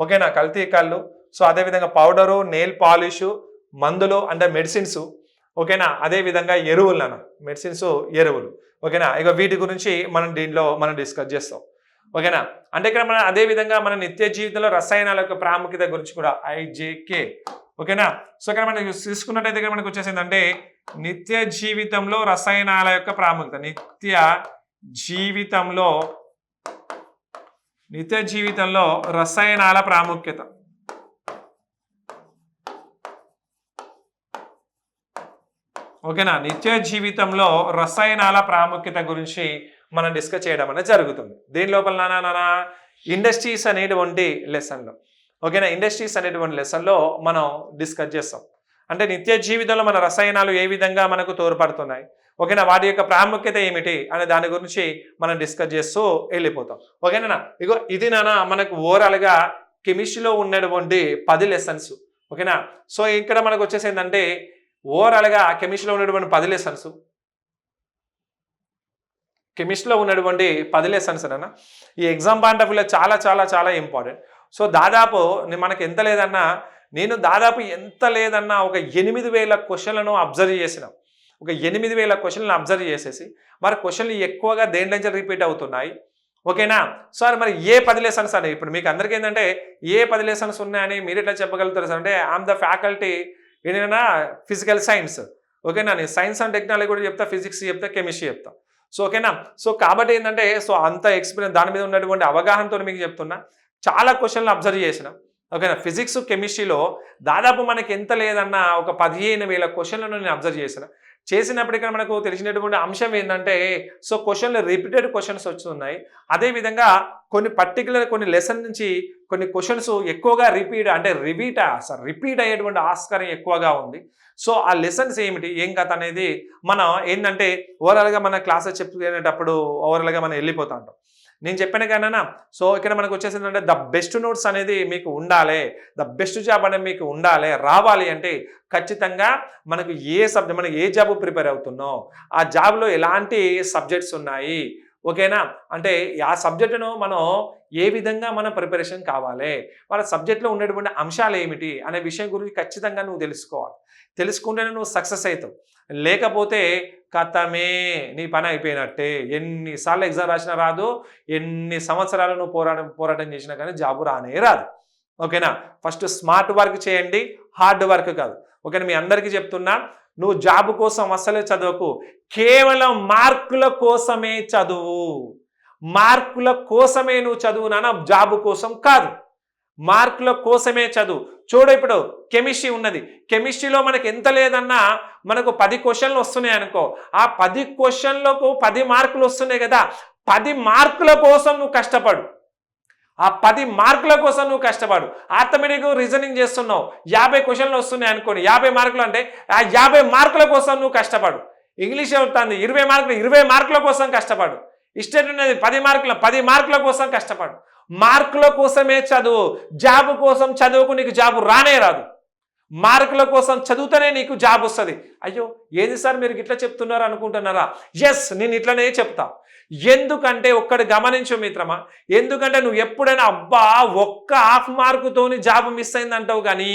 ఓకేనా, కల్తీ కళ్ళు. సో అదే విధంగా పౌడరు, నెయిల్ పాలిష్, మందులు అంటే మెడిసిన్స్. ఓకేనా, అదే విధంగా ఎరువులు ఎరువులు. ఓకేనా, ఇక వీటి గురించి దీనిలో మనం డిస్కస్ చేస్తాం. ఓకేనా, అంటే ఇక్కడ మనం అదే విధంగా మన నిత్య జీవితంలో రసాయనాల యొక్క ప్రాముఖ్యత గురించి కూడా IJK. ఓకేనా, సో ఇక్కడ మనం తీసుకున్నట్టయితే ఇక్కడ మనకు వచ్చేసిందంటే నిత్య జీవితంలో రసాయనాల యొక్క ప్రాముఖ్యత. నిత్య జీవితంలో రసాయనాల ప్రాముఖ్యత. ఓకేనా, నిత్య జీవితంలో రసాయనాల ప్రాముఖ్యత గురించి మనం డిస్కస్ చేయడం అనేది జరుగుతుంది. దీని లోపల ఇండస్ట్రీస్ అనేటువంటి లెసన్లో. ఓకేనా, ఇండస్ట్రీస్ అనేటువంటి లెసన్లో మనం డిస్కస్ చేస్తాం. అంటే నిత్య జీవితంలో మన రసాయనాలు ఏ విధంగా మనకు తోడ్పడుతున్నాయి, ఓకేనా, వాటి యొక్క ప్రాముఖ్యత ఏమిటి అనే దాని గురించి మనం డిస్కస్ చేస్తూ వెళ్ళిపోతాం. ఓకేనా, ఇగో ఇది మనకు ఓవరాల్గా కెమిస్ట్రీలో ఉన్నటువంటి 10 లెసన్స్. ఓకేనా, సో ఇక్కడ మనకు వచ్చేసి ఏంటంటే ఓవరాల్గా కెమిస్ట్రీలో ఉన్నటువంటి 10 లెసన్స్. కెమిస్ట్రీలో ఉన్నటువంటి 10 లెసన్స్ ఈ ఎగ్జామ్ పాయింట్ ఆఫ్ వ్యూలో చాలా చాలా చాలా ఇంపార్టెంట్. సో దాదాపు మనకి ఎంత లేదన్నా ఒక 8,000 క్వశ్చన్లను అబ్జర్వ్ చేసినాం. ఒక 8,000 క్వశ్చన్లను అబ్జర్వ్ చేసేసి మరి క్వశ్చన్లు ఎక్కువగా దేంట్లో రిపీట్ అవుతున్నాయి. ఓకేనా, సార్ మరి ఏ 10 లెసన్స్ అని ఇప్పుడు మీకు అందరికీ ఏంటంటే ఏ 10 లెసన్స్ ఉన్నాయని మీరు ఎట్లా చెప్పగలుగుతారు సార్ అంటే ఐఎమ్ ద ఫ్యాకల్టీ ఏంటన్నా ఫిజికల్ సైన్స్, ఓకేనా. నేను సైన్స్ అండ్ టెక్నాలజీ కూడా చెప్తా, ఫిజిక్స్ చెప్తా, కెమిస్ట్రీ చెప్తా. సో ఓకేనా. సో కాబట్టి ఏంటంటే సో అంత ఎక్స్పీరియన్స్ దాని మీద ఉన్నటువంటి అవగాహనతో మీకు చెప్తున్నా. చాలా క్వశ్చన్లు అబ్జర్వ్ చేసిన, ఓకేనా. ఫిజిక్స్ కెమిస్ట్రీలో దాదాపు మనకి ఎంత లేదన్నా ఒక 15,000 క్వశ్చన్లను నేను అబ్జర్వ్ చేసినప్పటికీ మనకు తెలిసినటువంటి అంశం ఏంటంటే సో క్వశ్చన్లు రిపీటెడ్ క్వశ్చన్స్ వస్తున్నాయి. అదేవిధంగా కొన్ని లెసన్ నుంచి కొన్ని క్వశ్చన్స్ ఎక్కువగా రిపీట్ అయ్యేటువంటి ఆస్కారం ఎక్కువగా ఉంది. సో ఆ లెసన్స్ ఏమిటి, ఏం కథ అనేది మనం ఏంటంటే ఓవరాల్గా మన క్లాసెస్ చెప్పుకునేటప్పుడు ఓవరాల్గా మనం వెళ్ళిపోతా ఉంటాం. నేను చెప్పాను కన్నా. సో ఇక్కడ మనకు వచ్చేసి ఏంటంటే ద బెస్ట్ నోట్స్ అనేది మీకు ఉండాలి, ద బెస్ట్ జాబ్ అనేది మీకు ఉండాలి. రావాలి అంటే ఖచ్చితంగా మనకు మనం ఏ జాబ్ ప్రిపేర్ అవుతున్నాం, ఆ జాబ్లో ఎలాంటి సబ్జెక్ట్స్ ఉన్నాయి, ఓకేనా. అంటే ఆ సబ్జెక్టును మనం ఏ విధంగా మన ప్రిపరేషన్ కావాలి, వాళ్ళ సబ్జెక్ట్లో ఉన్నటువంటి అంశాలు ఏమిటి అనే విషయం గురించి ఖచ్చితంగా నువ్వు తెలుసుకోవాలి. తెలుసుకుంటేనే నువ్వు సక్సెస్ అవుతావు. లేకపోతే కథమే, నీ పని అయిపోయినట్టే. ఎన్నిసార్లు ఎగ్జామ్ రాసినా రాదు, ఎన్ని సంవత్సరాలు నువ్వు పోరాటం చేసినా కానీ జాబు రాదు, ఓకేనా. ఫస్ట్ స్మార్ట్ వర్క్ చేయండి, హార్డ్ వర్క్ కాదు, ఓకేనా. మీ అందరికీ చెప్తున్నా, నువ్వు జాబు కోసం అస్సలే చదవకు, కేవలం మార్కుల కోసమే చదువు. మార్కుల కోసమే నువ్వు చదువు నాన్న, జాబు కోసం కాదు. మార్కుల కోసమే చదువు. చూడు, ఇప్పుడు కెమిస్ట్రీ ఉన్నది, కెమిస్ట్రీలో మనకు ఎంత లేదన్నా మనకు 10 క్వశ్చన్లు వస్తున్నాయి అనుకో, ఆ 10 క్వశ్చన్లకు 10 మార్కులు వస్తున్నాయి కదా, 10 మార్కుల కోసం నువ్వు కష్టపడు. ఆ 10 మార్కుల కోసం నువ్వు కష్టపడు. ఆటోమేటిక్గా రీజనింగ్ చేస్తున్నావు, 50 క్వశ్చన్లు వస్తున్నాయి అనుకోని, 50 మార్కులు అంటే ఆ 50 మార్కుల కోసం నువ్వు కష్టపడు. ఇంగ్లీష్ అవుతుంది 20 మార్కుల కోసం కష్టపడు. హిస్టరీ ఉన్నది 10 మార్కుల కోసం కష్టపడు. మార్కుల కోసమే చదువు, జాబు కోసం చదువుకు నీకు జాబు రాదు. మార్కుల కోసం చదువుతూనే నీకు జాబ్ వస్తుంది. అయ్యో ఏది సార్ మీరు ఇట్లా చెప్తున్నారు అనుకుంటున్నారా? ఎస్, నేను ఇట్లనే చెప్తా. ఎందుకంటే ఒక్కటి గమనించు మిత్రమా, ఎందుకంటే నువ్వు ఎప్పుడైనా అబ్బా ఒక్క హాఫ్ మార్కుతోని జాబ్ మిస్ అయిందంటావు కానీ,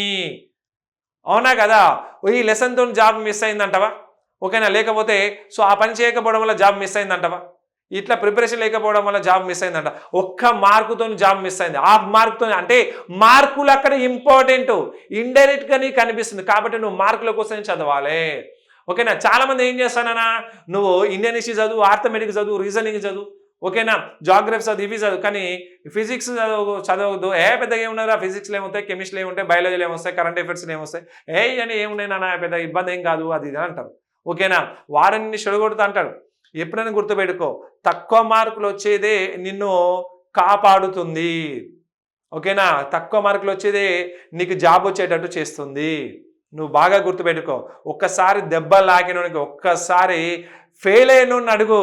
అవునా కదా, ఈ లెసన్తో జాబ్ మిస్ అయిందంటావా, ఓకేనా. లేకపోతే సో ఆ పని చేయకపోవడం వల్ల జాబ్ మిస్ అయిందంటావా, ఇట్లా ప్రిపరేషన్ లేకపోవడం వల్ల జాబ్ మిస్ అయిందంట. ఒక్క మార్కుతో జాబ్ మిస్ అయింది, హాఫ్ మార్కుతో. అంటే మార్కులు అక్కడ ఇంపార్టెంట్, ఇండైరెక్ట్గా నీకు కనిపిస్తుంది. కాబట్టి నువ్వు మార్కుల కోసం చదవాలి, ఓకేనా. చాలామంది ఏం చేస్తానన్నా, నువ్వు ఇండియన్ హిస్టరీ చదువు, ఆర్థమెటిక్ చదువు, రీజనింగ్ చదువు, ఓకేనా, జాగ్రఫీ చదువు, ఇవి చదువు, కానీ ఫిజిక్స్ చదవద్దు. పెద్దగా ఏమున్నారా, ఫిజిక్స్లో ఏముంటాయి, కెమిస్ట్రీలో ఏముంటాయి, బయాలజీలో ఏమొస్తాయి, కరెంట్ అఫైర్స్లో ఏమొస్తాయి, అని ఏమున్నాయి నాన్న, పెద్ద ఇబ్బంది ఏం కాదు, అది ఇది అంటారు, ఓకేనా. వారిని చెడగొడుతూ అంటాడు. ఎప్పుడైనా గుర్తుపెట్టుకో, తక్కువ మార్కులు వచ్చేదే నిన్ను కాపాడుతుంది, ఓకేనా. తక్కువ మార్కులు వచ్చేదే నీకు జాబ్ వచ్చేటట్టు చేస్తుంది. నువ్వు బాగా గుర్తుపెట్టుకో. ఒక్కసారి దెబ్బ లాగినోనికి, ఒక్కసారి ఫెయిల్ అయినోని అడుగు,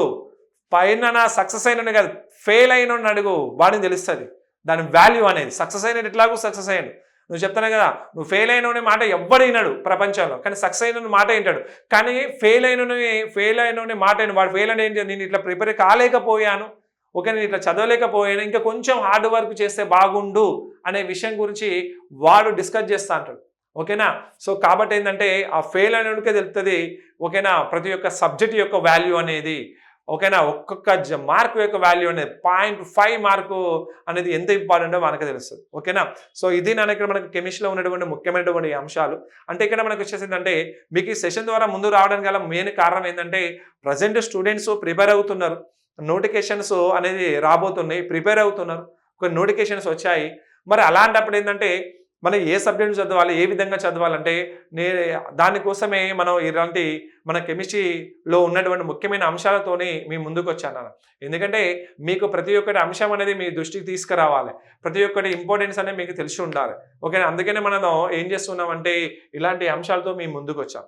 పైన సక్సెస్ అయినోని కాదు, ఫెయిల్ అయినోని అడుగు, వాడిని తెలుస్తుంది దాని వాల్యూ అనేది. సక్సెస్ అయినట్టు ఎట్లాగో సక్సెస్ అయ్యాను, నువ్వు చెప్తానే కదా, నువ్వు ఫెయిల్ అయినోని మాట ఎవ్వడు వినడు ప్రపంచంలో, కానీ సక్సెస్ అయిన మాట వింటాడు. కానీ ఫెయిల్ అయినోని మాట వాడు ఫెయిల్ అని ఏంటి, నేను ఇట్లా ప్రిపేర్ కాలేకపోయాను, ఓకే, నేను ఇట్లా చదవలేకపోయాను, ఇంకా కొంచెం హార్డ్ వర్క్ చేస్తే బాగుండు అనే విషయం గురించి వాడు డిస్కస్ చేస్తా అంటాడు, ఓకేనా. సో కాబట్టి ఏంటంటే ఆ ఫెయిల్ అయినోడికే తెలుస్తుంది, ఓకేనా, ప్రతి ఒక్క సబ్జెక్ట్ యొక్క వాల్యూ అనేది, ఓకేనా. ఒక్కొక్క మార్కు యొక్క వాల్యూ అనేది 0.5 మార్కు అనేది ఎంత ఇంపార్టెంటో మనకు తెలుస్తుంది, ఓకేనా. సో ఇది నేను ఇక్కడ మనకు కెమిస్ట్రీలో ఉన్నటువంటి ముఖ్యమైనటువంటి అంశాలు. అంటే ఇక్కడ మనకు వచ్చేసిందంటే మీకు ఈ సెషన్ ద్వారా ముందు రావడానికి గల మెయిన్ కారణం ఏంటంటే ప్రజెంట్ స్టూడెంట్స్ ప్రిపేర్ అవుతున్నారు, నోటిఫికేషన్స్ అనేది రాబోతున్నాయి, ప్రిపేర్ అవుతున్నారు, కొన్ని నోటిఫికేషన్స్ వచ్చాయి. మరి అలాంటప్పుడు ఏంటంటే మనం ఏ సబ్జెక్ట్ చదవాలి, ఏ విధంగా చదవాలంటే దానికోసమే మనం ఇలాంటి మన కెమిస్ట్రీలో ఉన్నటువంటి ముఖ్యమైన అంశాలతోనే మీ ముందుకు వచ్చాను. ఎందుకంటే మీకు ప్రతి ఒక్కటి అంశం అనేది మీ దృష్టికి తీసుకురావాలి, ప్రతి ఒక్కటి ఇంపార్టెన్స్ అనేది మీకు తెలిసి ఉండాలి, ఓకేనా. అందుకనే మనం ఏం చేస్తున్నామంటే ఇలాంటి అంశాలతో మీ ముందుకు వచ్చాం.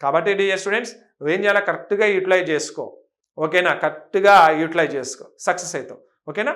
కాబట్టి డియర్ స్టూడెంట్స్, నువ్వేం చేయాలి, కరెక్ట్గా యూటిలైజ్ చేసుకో, ఓకేనా, కరెక్ట్గా యూటిలైజ్ చేసుకో, సక్సెస్ అవుతావు, ఓకేనా.